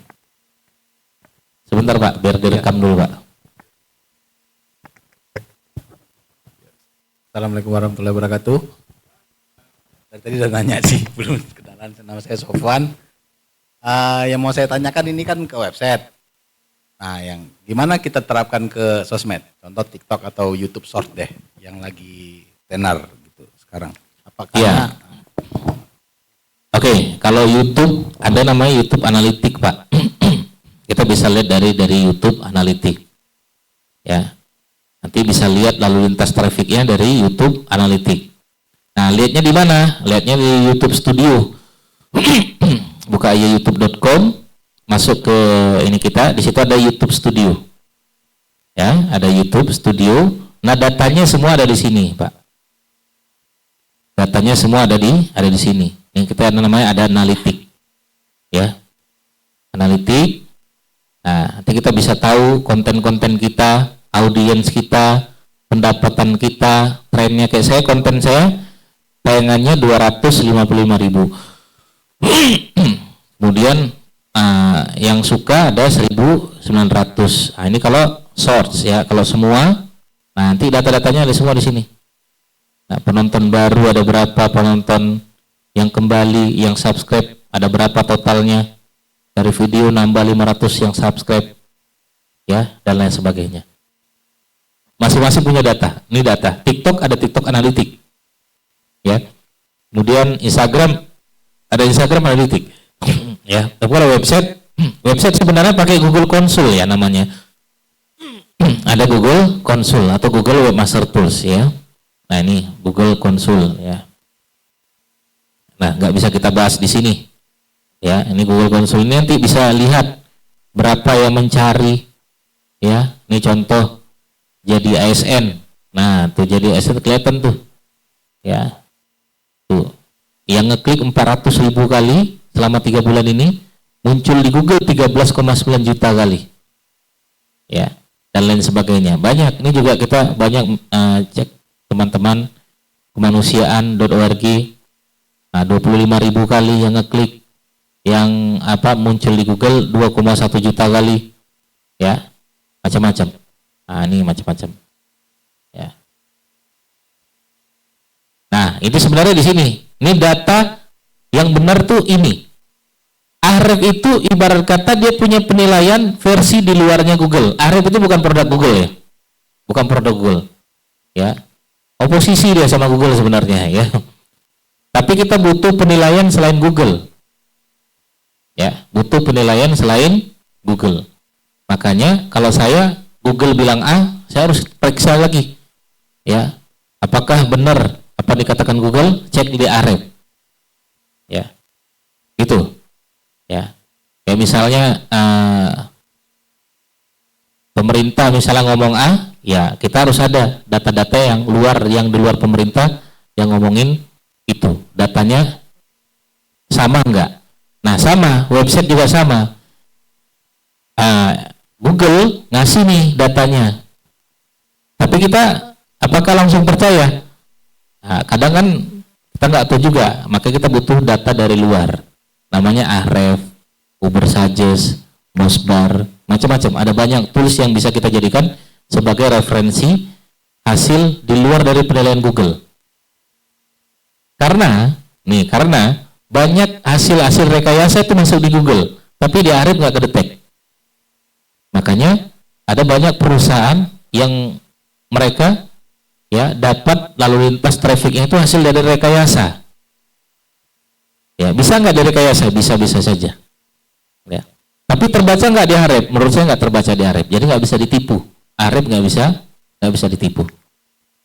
Sebentar Pak, biar direkam dulu Pak. Assalamualaikum warahmatullahi wabarakatuh. Dari tadi udah nanya sih, belum kenalan. Nama saya Sofwan. Yang mau saya tanyakan ini kan ke website. Nah, yang gimana kita terapkan ke sosmed? Contoh TikTok atau YouTube Short deh, yang lagi tenar gitu sekarang. Apakah Iya. Oke, kalau YouTube ada namanya YouTube Analytics, Pak. Kita bisa lihat dari YouTube Analytics. Ya. Nanti bisa lihat lalu lintas trafficnya dari YouTube Analytics. Nah, lihatnya di mana? Lihatnya di YouTube Studio. Buka aja youtube.com, masuk ke ini kita, di situ ada YouTube Studio. Ya, ada YouTube Studio. Nah, datanya semua ada di sini, Pak. Datanya semua ada di sini. Yang kita namanya ada Analytics. Ya. Analytics. Nah, nanti kita bisa tahu konten-konten kita, audiens kita, pendapatan kita, trennya. Kayak saya, konten saya tayangannya 255.000. Kemudian yang suka ada 1.900. Nah, ini kalau source ya, kalau semua, nah, nanti data-datanya ada semua di sini. Nah, penonton baru ada berapa, penonton yang kembali, yang subscribe ada berapa totalnya, dari video nambah 500 yang subscribe, ya, dan lain sebagainya. Masing-masing punya data. Ini data. TikTok ada TikTok Analytics, ya. Kemudian Instagram ada Instagram Analytics, ya. Tapi kalau website sebenarnya pakai Google Console ya namanya. Ada Google Console atau Google Webmaster Tools ya. Nah, ini Google Console ya. Nah, nggak bisa kita bahas di sini. Ya, ini Google Console ini nanti bisa lihat berapa yang mencari. Ya, ini contoh jadi ASN. Nah, tuh jadi ASN kelihatan tuh. Ya. Tuh. Yang ngeklik 400.000 kali selama 3 bulan ini, muncul di Google 13,9 juta kali. Ya, dan lain sebagainya. Banyak. Ini juga kita banyak cek teman-teman kemanusiaan.org. Nah, 25.000 kali yang ngeklik, yang muncul di Google 2,1 juta kali, ya, macam-macam. Nah, ini macam-macam, ya. Nah, itu sebenarnya di sini. Ini data yang benar tuh ini. Ahref itu ibarat kata dia punya penilaian versi di luarnya Google. Ahref itu bukan produk Google ya, bukan produk Google, ya. Oposisi dia sama Google sebenarnya, ya. Tapi kita butuh penilaian selain Google. Ya, butuh penilaian selain Google. Makanya kalau saya Google bilang A, saya harus periksa lagi. Ya, apakah benar apa dikatakan Google? Cek di Ahref. Ya. Gitu. Ya. Kayak misalnya pemerintah misalnya ngomong A, ya kita harus ada data-data yang di luar pemerintah yang ngomongin itu, datanya sama enggak? Nah, sama, website juga sama. Google ngasih nih datanya, tapi kita apakah langsung percaya? Nah, kadang kan kita nggak tahu juga, maka kita butuh data dari luar. Namanya Ahref, Ubersuggest, Mosbar, macam-macam. Ada banyak tools yang bisa kita jadikan sebagai referensi hasil di luar dari penilaian Google. Karena banyak hasil-hasil rekayasa itu masuk di Google, tapi di Ahref nggak kedetek. Makanya ada banyak perusahaan yang mereka ya dapat lalu lintas trafficnya itu hasil dari rekayasa. Ya, bisa nggak dari rekayasa? Bisa saja. Ya. Tapi terbaca nggak di Ahref? Menurut saya nggak terbaca di Ahref. Jadi nggak bisa ditipu. Ahref nggak bisa ditipu.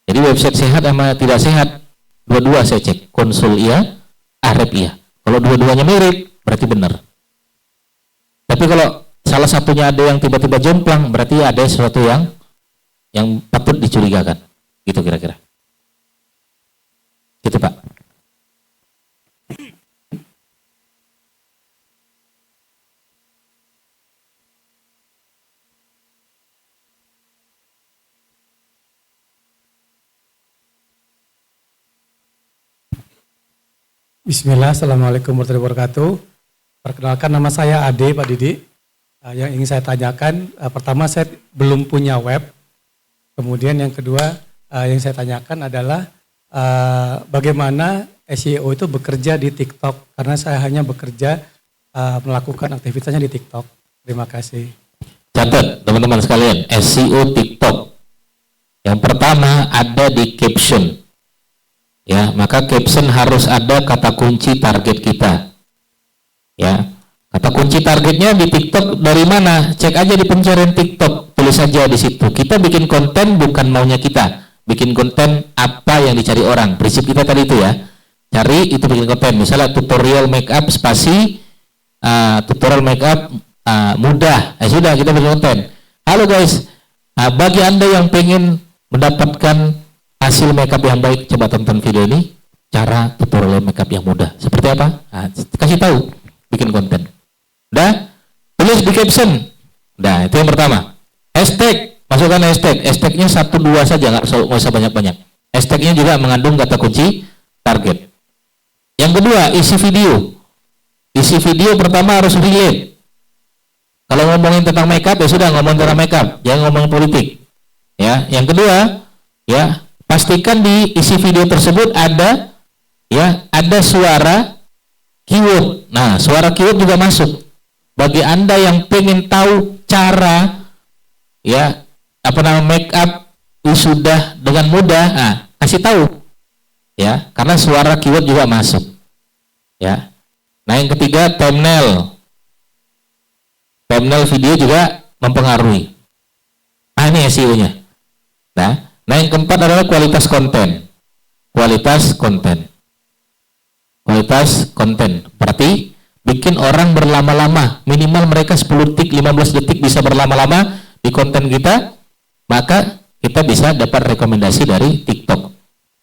Jadi website sehat sama tidak sehat, dua-dua saya cek. Konsul iya, Ahref iya. Kalau dua-duanya mirip, berarti benar. Tapi kalau salah satunya ada yang tiba-tiba jomplang, berarti ada sesuatu yang patut dicurigakan. Gitu kira-kira. Gitu, Pak. Bismillah, Assalamualaikum warahmatullahi wabarakatuh. Perkenalkan, nama saya Ade, Pak Didi. Yang ingin saya tanyakan, pertama saya belum punya web. Kemudian yang kedua yang saya tanyakan adalah bagaimana SEO itu bekerja di TikTok. Karena saya hanya bekerja melakukan aktivitasnya di TikTok. Terima kasih. Cara Catat teman-teman sekalian, SEO TikTok. Yang pertama ada di caption. Ya, maka caption harus ada kata kunci target kita. Ya, kata kunci targetnya di TikTok dari mana? Cek aja di pencarian TikTok, tulis saja di situ. Kita bikin konten bukan maunya kita, bikin konten apa yang dicari orang. Prinsip kita tadi itu ya, cari itu bikin konten. Misalnya tutorial makeup spasi, tutorial makeup mudah, sudah kita bikin konten. Halo guys, bagi anda yang pengen mendapatkan hasil makeup yang baik, coba tonton video ini, cara tutorial makeup yang mudah. Seperti apa? Kasih tahu, bikin konten. Udah, tulis di caption. Udah, itu yang pertama. Hashtag, masukkan hashtag. Hashtagnya 1-2 saja, nggak usah banyak-banyak. Hashtagnya juga mengandung kata kunci target. Yang kedua, isi video. Isi video pertama harus relate. Kalau ngomongin tentang makeup ya sudah ngomong tentang makeup, jangan ngomongin politik. Ya, yang kedua, ya pastikan di isi video tersebut ada suara keyword. Nah, suara keyword juga masuk. Bagi anda yang pengen tahu cara makeup wisuda dengan mudah, kasih tahu. Ya, karena suara keyword juga masuk. Ya. Nah, yang ketiga thumbnail. Thumbnail video juga mempengaruhi. Ini SEO-nya. Nah, yang keempat adalah kualitas konten. Kualitas konten. Berarti bikin orang berlama-lama. Minimal mereka 10 detik, 15 detik bisa berlama-lama di konten kita. Maka kita bisa dapat rekomendasi dari TikTok.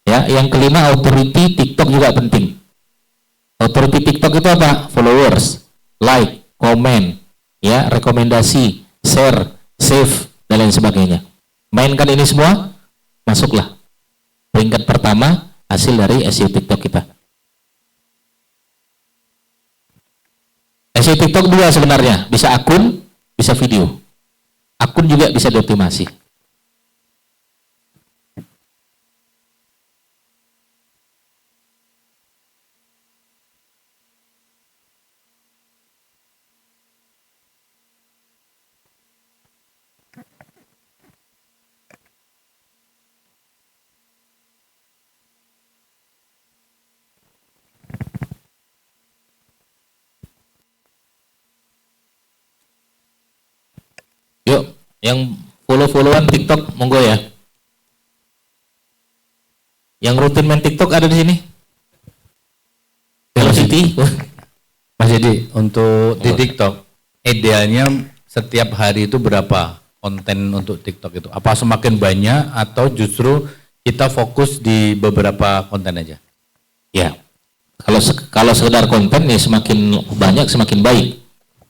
Ya, yang kelima authority TikTok juga penting. Authority TikTok itu apa? Followers, like, komen, ya, rekomendasi, share, save, dan lain sebagainya. Mainkan ini semua, masuklah. Peringkat pertama hasil dari SEO TikTok kita. SEO TikTok 2 sebenarnya, bisa akun, bisa video. Akun juga bisa dioptimasi. Yuk, yang follow-followan TikTok, monggo ya. Yang rutin main TikTok ada di sini? Velocity? Mas Jadi, untuk di TikTok, idealnya setiap hari itu berapa konten untuk TikTok itu? Apa semakin banyak atau justru kita fokus di beberapa konten aja? Ya, kalau sekedar konten ya semakin banyak semakin baik.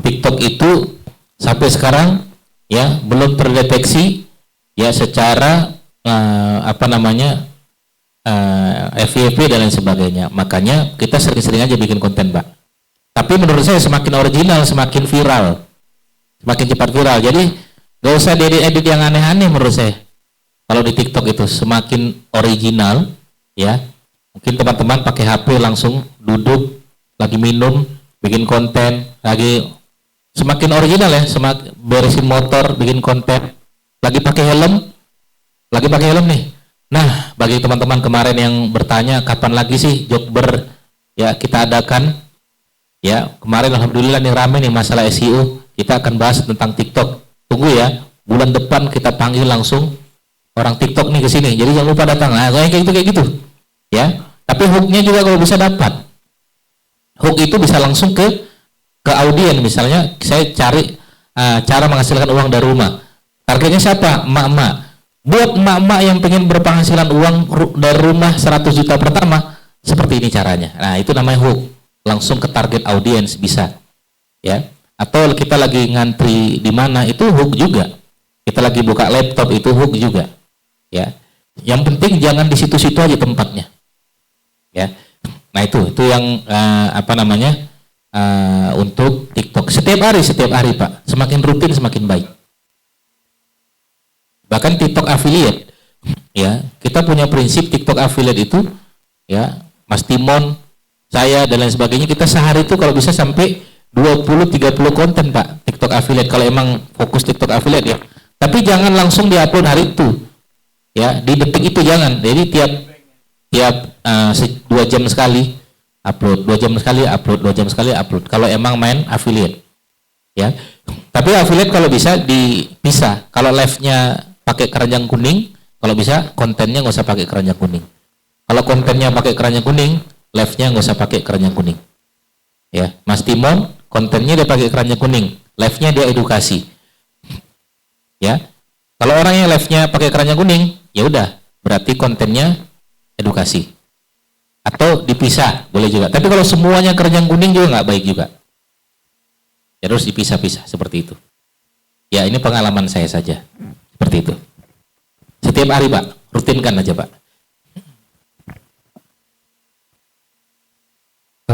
TikTok itu sampai sekarang ya belum terdeteksi ya secara FYP dan lain sebagainya. Makanya kita sering-sering aja bikin konten, Pak. Tapi menurut saya semakin original semakin viral, semakin cepat viral. Jadi gak usah edit yang aneh-aneh menurut saya. Kalau di TikTok itu semakin original ya. Mungkin teman-teman pakai HP langsung duduk lagi minum bikin konten, lagi semakin original ya, semakin beresin motor bikin konten, lagi pakai helm nih. Nah, bagi teman-teman kemarin yang bertanya kapan lagi sih Jokber ya kita adakan, ya kemarin alhamdulillah nih rame nih masalah SEO, kita akan bahas tentang TikTok. Tunggu ya, bulan depan kita panggil langsung orang TikTok nih ke sini. Jadi jangan lupa datang. Nah, kayak gitu ya. Tapi hooknya juga kalau bisa dapat. Hook itu bisa langsung ke audien. Misalnya saya cari cara menghasilkan uang dari rumah. Targetnya siapa? Emak-emak. Buat emak-emak yang pengen berpenghasilan uang dari rumah 100 juta pertama, seperti ini caranya. Nah, itu namanya hook. Langsung ke target audiens bisa. Ya. Atau kita lagi ngantri di mana, itu hook juga. Kita lagi buka laptop, itu hook juga. Ya. Yang penting jangan di situ-situ aja tempatnya. Ya. Nah, itu yang untuk TikTok. Setiap hari Pak, semakin rutin semakin baik. Bahkan TikTok affiliate, ya kita punya prinsip TikTok affiliate itu, ya Mas Timon, saya dan lain sebagainya, kita sehari itu kalau bisa sampai 20-30 konten Pak TikTok TikTok affiliate kalau emang fokus TikTok affiliate ya. Tapi jangan langsung diupload hari itu. Ya, di detik itu jangan. Jadi tiap 2 jam sekali upload, 2 jam sekali upload, 2 jam sekali upload. Kalau emang main affiliate. Ya. Tapi affiliate kalau bisa dipisah. Kalau live-nya pakai keranjang kuning, kalau bisa kontennya nggak usah pakai keranjang kuning. Kalau kontennya pakai keranjang kuning, live-nya nggak usah pakai keranjang kuning. Ya, Mas Timon kontennya dia pakai keranjang kuning, live-nya dia edukasi. Ya, kalau orang yang live-nya pakai keranjang kuning, ya udah, berarti kontennya edukasi. Atau dipisah, boleh juga. Tapi kalau semuanya keranjang kuning juga nggak baik juga. Ya, harus dipisah-pisah seperti itu. Ya, ini pengalaman saya saja, seperti itu. Setiap hari Pak, rutinkan aja Pak.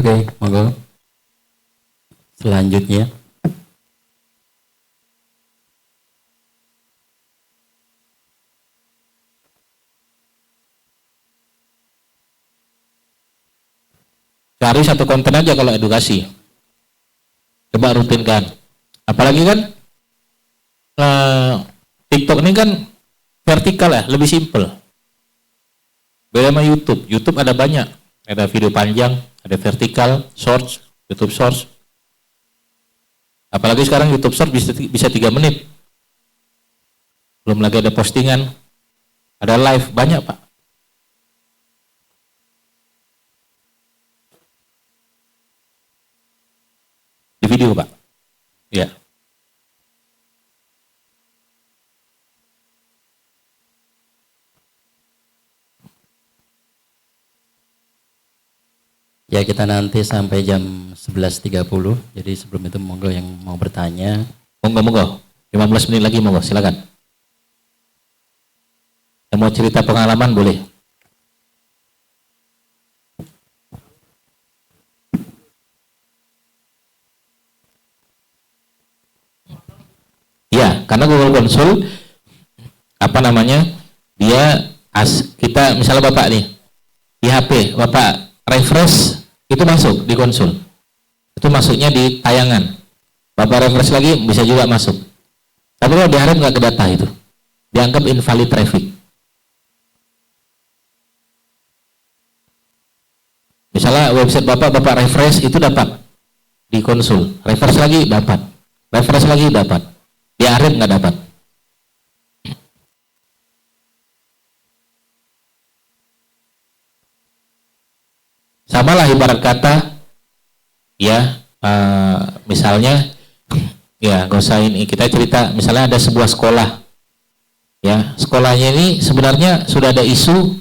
Oke, monggo. Selanjutnya. Cari satu konten aja kalau edukasi. Coba rutinkan. Apalagi kan TikTok ini kan vertikal ya, lebih simple. Beda sama YouTube. YouTube ada banyak. Ada video panjang, ada vertikal, shorts, YouTube shorts. Apalagi sekarang YouTube shorts bisa 3 menit. Belum lagi ada postingan. Ada live, banyak Pak. Di video Pak. Ya. Ya, kita nanti sampai jam 11.30. Jadi sebelum itu monggo yang mau bertanya. Monggo. 15 menit lagi monggo, silakan. Yang mau cerita pengalaman boleh. Ya, karena Google Console kita misalnya Bapak nih di HP, Bapak refresh itu masuk di konsul. Itu masuknya di tayangan. Bapak refresh lagi bisa juga masuk. Tapi kalau diharap nggak ke data itu, dianggap invalid traffic. Misalnya website Bapak refresh itu dapat di konsul, refresh lagi dapat, refresh lagi dapat, diharap nggak dapat. Sama lah ibarat kata, ya misalnya, ya nggak usah ini, kita cerita, misalnya ada sebuah sekolah, ya sekolahnya ini sebenarnya sudah ada isu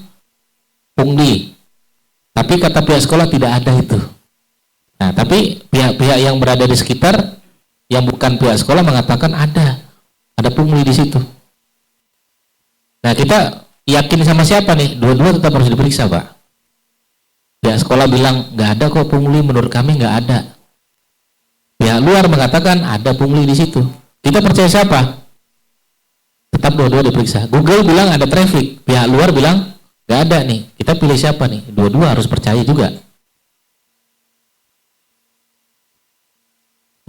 pungli, tapi kata pihak sekolah tidak ada itu. Nah, tapi pihak-pihak yang berada di sekitar, yang bukan pihak sekolah mengatakan ada pungli di situ. Nah, kita yakin sama siapa nih? Dua-dua tetap harus diperiksa, Pak. Pihak sekolah bilang nggak ada kok pungli, menurut kami nggak ada. Pihak luar mengatakan ada pungli di situ. Kita percaya siapa? Tetap dua-dua diperiksa. Google bilang ada traffic, pihak luar bilang nggak ada nih. Kita pilih siapa nih? Dua-dua harus percaya juga.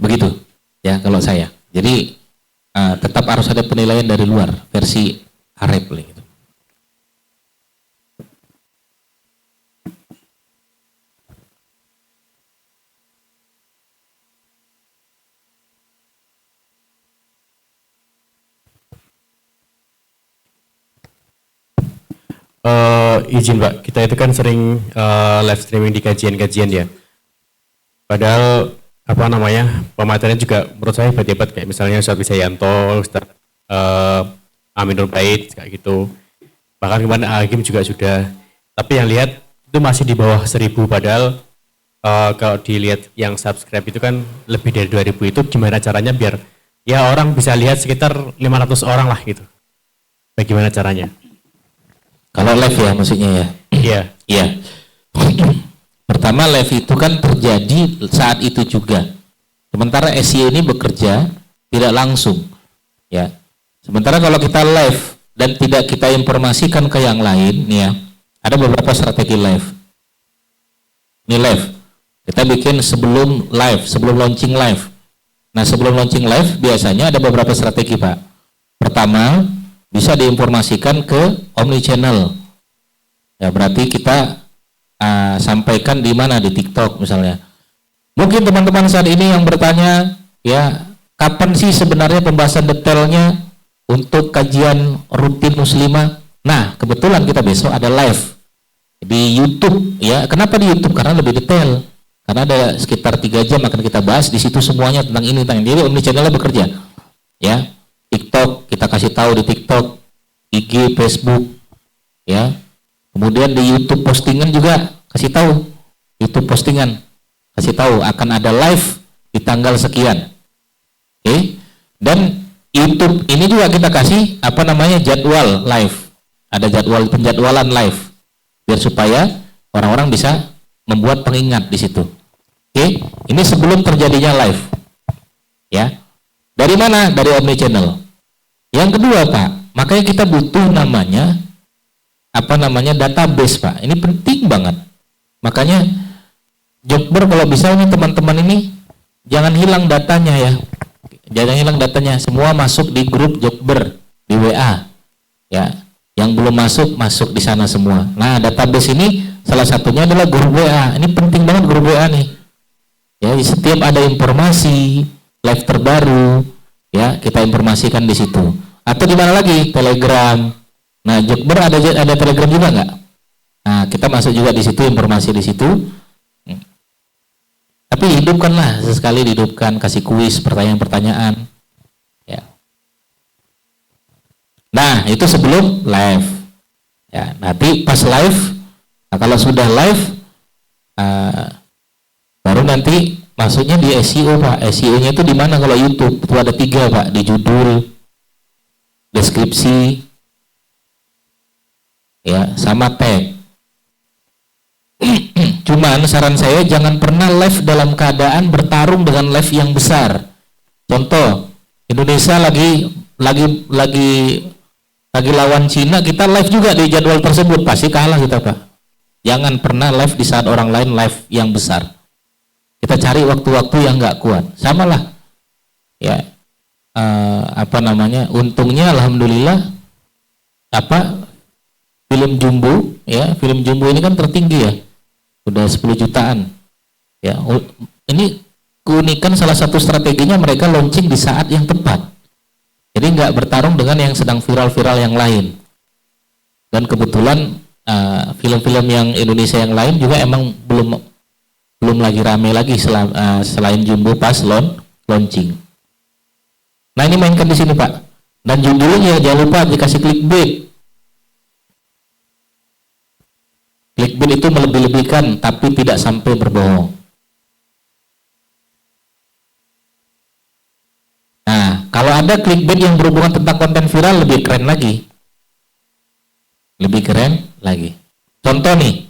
Begitu ya kalau saya. Jadi tetap harus ada penilaian dari luar, versi Arab gitu. Izin Pak, kita itu kan sering live streaming di kajian-kajian ya. Padahal pemateriannya juga menurut saya hebat-hebat, kayak misalnya Ustadz Wisayanto, Ustadz Aminur Bait kayak gitu. Bahkan kemarin Hakim juga sudah. Tapi yang lihat itu masih di bawah 1.000, padahal kalau dilihat yang subscribe itu kan lebih dari 2.000. Itu gimana caranya biar ya orang bisa lihat sekitar 500 orang lah gitu. Bagaimana caranya? Kalau live ya maksudnya ya? Iya. Iya. Pertama live itu kan terjadi saat itu juga. Sementara SEO ini bekerja tidak langsung. Ya. Sementara kalau kita live dan tidak kita informasikan ke yang lain, nih ya, ada beberapa strategi live. Ini live. Kita bikin sebelum live, sebelum launching live. Nah, sebelum launching live biasanya ada beberapa strategi, Pak. Pertama, bisa diinformasikan ke omnichannel. Ya, berarti kita sampaikan di mana, di TikTok misalnya. Mungkin teman-teman saat ini yang bertanya, ya, kapan sih sebenarnya pembahasan detailnya untuk kajian rutin muslimah? Nah, kebetulan kita besok ada live di YouTube, ya. Kenapa di YouTube? Karena lebih detail. Karena ada sekitar 3 jam akan kita bahas di situ semuanya tentang ini, tentang ini. Jadi omnichannelnya bekerja, ya. TikTok kita kasih tahu di TikTok, IG, Facebook, ya. Kemudian di YouTube postingan juga kasih tahu, YouTube postingan kasih tahu akan ada live di tanggal sekian, oke. Dan YouTube ini juga kita kasih jadwal live, ada jadwal penjadwalan live, biar supaya orang-orang bisa membuat pengingat di situ. Oke, ini sebelum terjadinya live, ya. Dari mana? Dari omnichannel. Yang kedua, Pak, makanya kita butuh database, Pak. Ini penting banget. Makanya Jokber kalau bisa ini teman-teman ini jangan hilang datanya ya. Jangan hilang datanya. Semua masuk di grup Jokber di WA. Ya. Yang belum masuk di sana semua. Nah, database ini salah satunya adalah grup WA. Ini penting banget grup WA nih. Ya, setiap ada informasi live terbaru, ya, kita informasikan di situ. Atau di mana lagi? Telegram. Nah, Jokber ada Telegram juga nggak? Nah, kita masuk juga di situ, informasi di situ. Tapi hidupkanlah, sesekali dihidupkan, kasih kuis, pertanyaan-pertanyaan. Ya. Nah, itu sebelum live. Ya, nanti pas live, nah kalau sudah live, baru nanti masuknya di SEO, Pak. SEO-nya itu di mana kalau YouTube? Itu ada 3, Pak, di judul, deskripsi, ya, sama tag. Cuman saran saya jangan pernah live dalam keadaan bertarung dengan live yang besar. Contoh, Indonesia lagi lawan Cina, kita live juga di jadwal tersebut, pasti kalah kita, Pak. Jangan pernah live di saat orang lain live yang besar. Kita cari waktu-waktu yang nggak kuat. Samalah, ya. Untungnya alhamdulillah film Jumbo, ya, film Jumbo ini kan tertinggi ya, udah 10 jutaan, ya. Ini keunikan salah satu strateginya, mereka launching di saat yang tepat, jadi nggak bertarung dengan yang sedang viral-viral yang lain. Dan kebetulan film-film yang Indonesia yang lain juga emang belum lagi rame lagi selain Jumbo pas launching. Nah, ini mainkan di sini, Pak. Dan judulnya jangan lupa dikasih clickbait. Clickbait itu melebih-lebihkan tapi tidak sampai berbohong. Nah, kalau ada clickbait yang berhubungan tentang konten viral, lebih keren lagi. Lebih keren lagi. Contoh nih,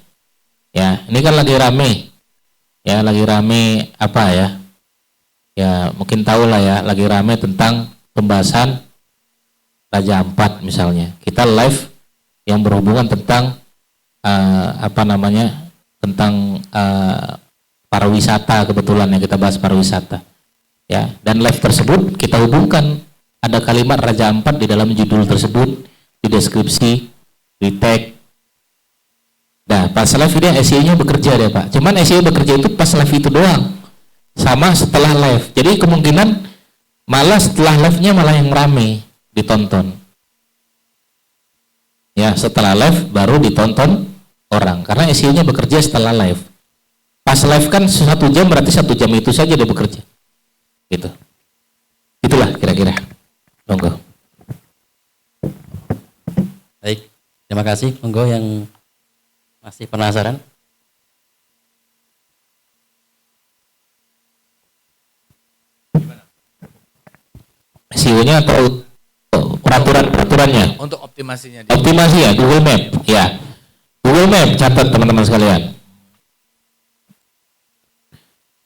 ya, ini kan lagi rame. Ya, lagi rame apa ya? Ya, mungkin tahu lah ya, lagi rame tentang pembahasan Raja Ampat misalnya. Kita live yang berhubungan tentang tentang pariwisata, kebetulan ya, kita bahas pariwisata. Ya, dan live tersebut kita hubungkan ada kalimat Raja Ampat di dalam judul tersebut, di deskripsi, di tag. Nah, pas live ini SEO-nya bekerja deh, Pak. Cuman SEO bekerja itu pas live itu doang, sama setelah live. Jadi kemungkinan malah setelah live-nya malah yang rame ditonton. Ya, setelah live baru ditonton orang, karena SEO-nya bekerja setelah live. Pas live kan 1 jam, berarti 1 jam itu saja dia bekerja. Gitu. Itulah kira-kira. Monggo. Baik, terima kasih. Monggo yang masih penasaran. SEO-nya atau peraturannya? Untuk optimasinya. Optimasi ya, Google Map. Ya, Google Map, catat teman-teman sekalian.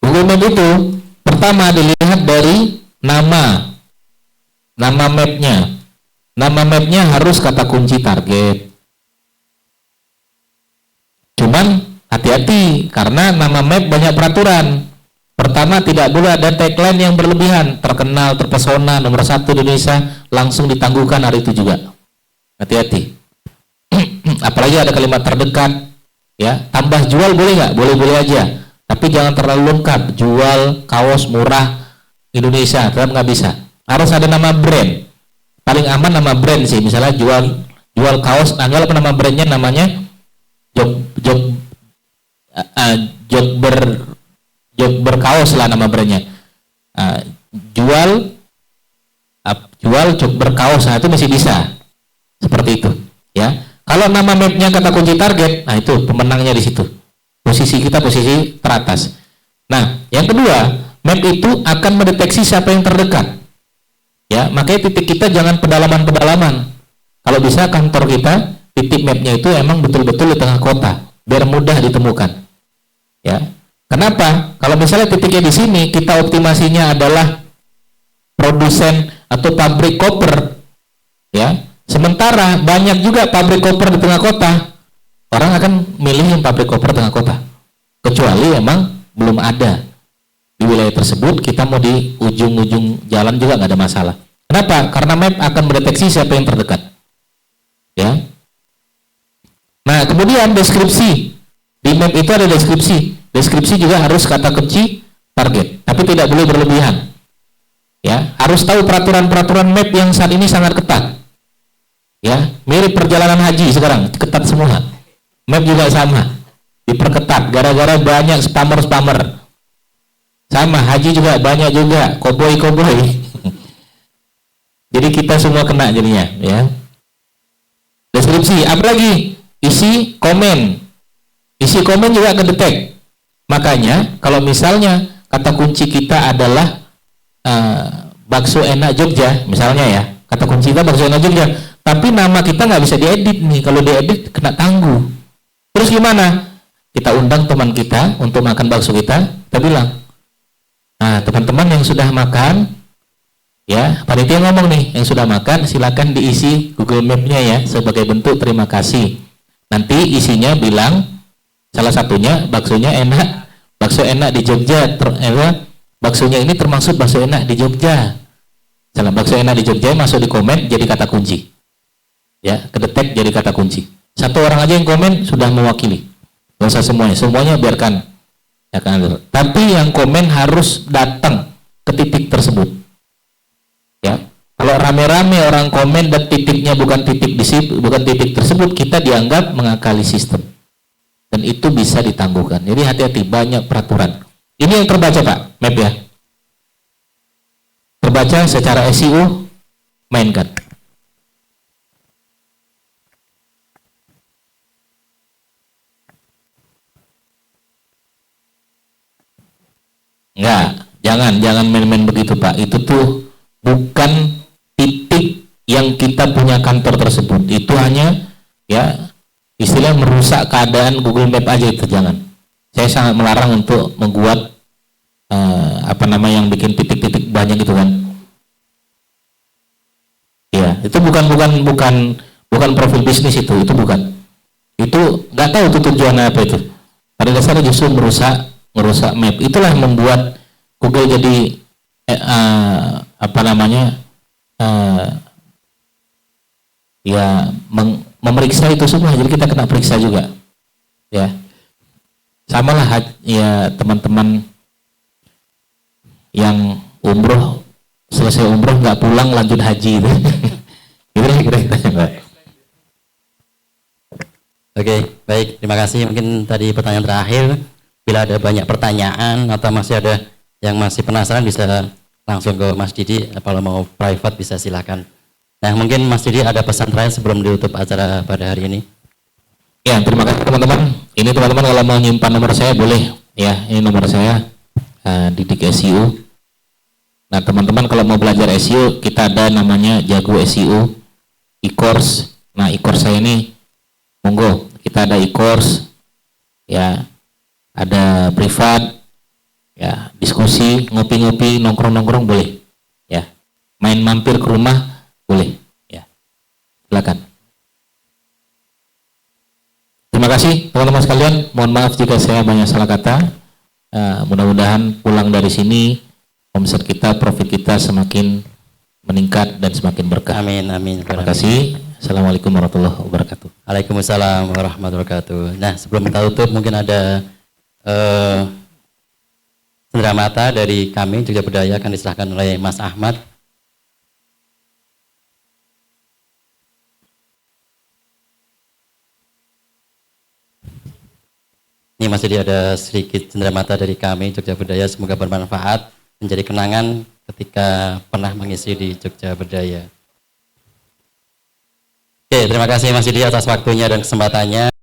Google Map itu pertama dilihat dari nama mapnya. Nama mapnya harus kata kunci target. Cuman hati-hati karena nama map banyak peraturan. Pertama, tidak boleh ada tagline yang berlebihan, terkenal, terpesona, nomor 1 di Indonesia, langsung ditangguhkan hari itu juga. Hati-hati. Apalagi ada kalimat terdekat, ya. Tambah jual boleh nggak? Boleh-boleh aja. Tapi jangan terlalu lengkap. Jual kaos murah Indonesia, tetap nggak bisa. Harus ada nama brand. Paling aman nama brand sih. Misalnya jual kaos, anggap nama brandnya namanya Jogber kaos lah nama brandnya. Jual Jogber kaos, nah itu masih bisa. Seperti itu, ya. Kalau nama mapnya kata kunci target, nah itu pemenangnya di situ. Posisi kita posisi teratas. Nah, yang kedua, map itu akan mendeteksi siapa yang terdekat. Ya, makanya titik kita jangan pedalaman-pedalaman. Kalau bisa kantor kita titik mapnya itu emang betul-betul di tengah kota, biar mudah ditemukan. Ya. Kenapa? Kalau misalnya titiknya di sini, kita optimasinya adalah produsen atau pabrik koper, ya. Sementara banyak juga pabrik koper di tengah kota, orang akan milih yang pabrik koper tengah kota. Kecuali emang belum ada di wilayah tersebut, kita mau di ujung-ujung jalan juga nggak ada masalah. Kenapa? Karena map akan mendeteksi siapa yang terdekat, ya. Nah, kemudian deskripsi. Di map itu ada deskripsi. Deskripsi juga harus kata kunci target, tapi tidak boleh berlebihan. Ya, harus tahu peraturan-peraturan map yang saat ini sangat ketat. Ya, mirip perjalanan haji sekarang, ketat semua. Map juga sama, diperketat gara-gara banyak spammer. Sama, haji juga banyak juga, koboi. Jadi kita semua kena jadinya, ya. Deskripsi, apalagi isi komen. Isi komen juga kedetek. Makanya kalau misalnya kata kunci kita adalah bakso enak Jogja, misalnya ya, kata kunci kita bakso enak Jogja, tapi nama kita nggak bisa diedit nih. Kalau diedit kena tangguh. Terus gimana? Kita undang teman kita untuk makan bakso kita bilang, nah teman-teman yang sudah makan, ya panitia ngomong nih, yang sudah makan silakan diisi Google Map-nya ya sebagai bentuk terima kasih. Nanti isinya bilang salah satunya baksonya enak, bakso enak di Jogja, baksonya ini termasuk bakso enak di Jogja. Salah, bakso enak di Jogja masuk di komen jadi kata kunci, ya, kedetek jadi kata kunci. Satu orang aja yang komen sudah mewakili, nggak usah semuanya biarkan, ya kan. Tapi yang komen harus datang ke titik tersebut, ya. Kalau rame-rame orang komen dan titiknya bukan titik tersebut, kita dianggap mengakali sistem. Dan itu bisa ditangguhkan. Jadi hati-hati, banyak peraturan. Ini yang terbaca Pak, map ya. Terbaca secara SEO, mainkan. Enggak, jangan main-main begitu Pak. Itu tuh bukan titik yang kita punya kantor tersebut. Itu hanya ya istilah merusak keadaan Google Map aja, itu jangan. Saya sangat melarang untuk membuat yang bikin titik-titik banyak gitu kan. Ya, itu bukan profil bisnis itu bukan. Itu nggak tahu tuh tujuannya apa itu. Pada dasarnya justru merusak map. Itulah yang membuat Google jadi memeriksa itu semua, jadi kita kena periksa juga, ya. Sama lah ya teman-teman yang umroh, selesai umroh nggak pulang lanjut haji itu. Oke, baik, terima kasih. Mungkin tadi pertanyaan terakhir. Bila ada banyak pertanyaan atau masih ada yang masih penasaran bisa langsung ke Mas Didi. Kalau mau private bisa silakan. Nah, mungkin Mas Didi ada pesan terakhir sebelum ditutup acara pada hari ini. Ya, terima kasih teman-teman. Ini teman-teman kalau mau nyimpan nomor saya boleh, ya. Ini nomor saya, Didik SEO. Nah, teman-teman kalau mau belajar SEO, kita ada namanya Jago SEO e-course. Nah, e-course saya ini, monggo, kita ada e-course, ya, ada privat, ya, diskusi, ngopi-ngopi, nongkrong-nongkrong boleh, ya. Main mampir ke rumah boleh, ya. Silakan. Terima kasih teman-teman sekalian. Mohon maaf jika saya banyak salah kata. Mudah-mudahan pulang dari sini omset kita, profit kita semakin meningkat dan semakin berkah. Amin, amin. Terima kasih. Assalamualaikum warahmatullahi wabarakatuh. Waalaikumsalam warahmatullahi wabarakatuh. Nah, sebelum kita tutup mungkin ada cenderamata dari kami Jogja Berdaya akan diserahkan oleh Mas Ahmad. Ini masih ada sedikit cenderamata dari kami Jogja Berdaya, semoga bermanfaat, menjadi kenangan ketika pernah mengisi di Jogja Berdaya. Oke, terima kasih Mas Didi atas waktunya dan kesempatannya.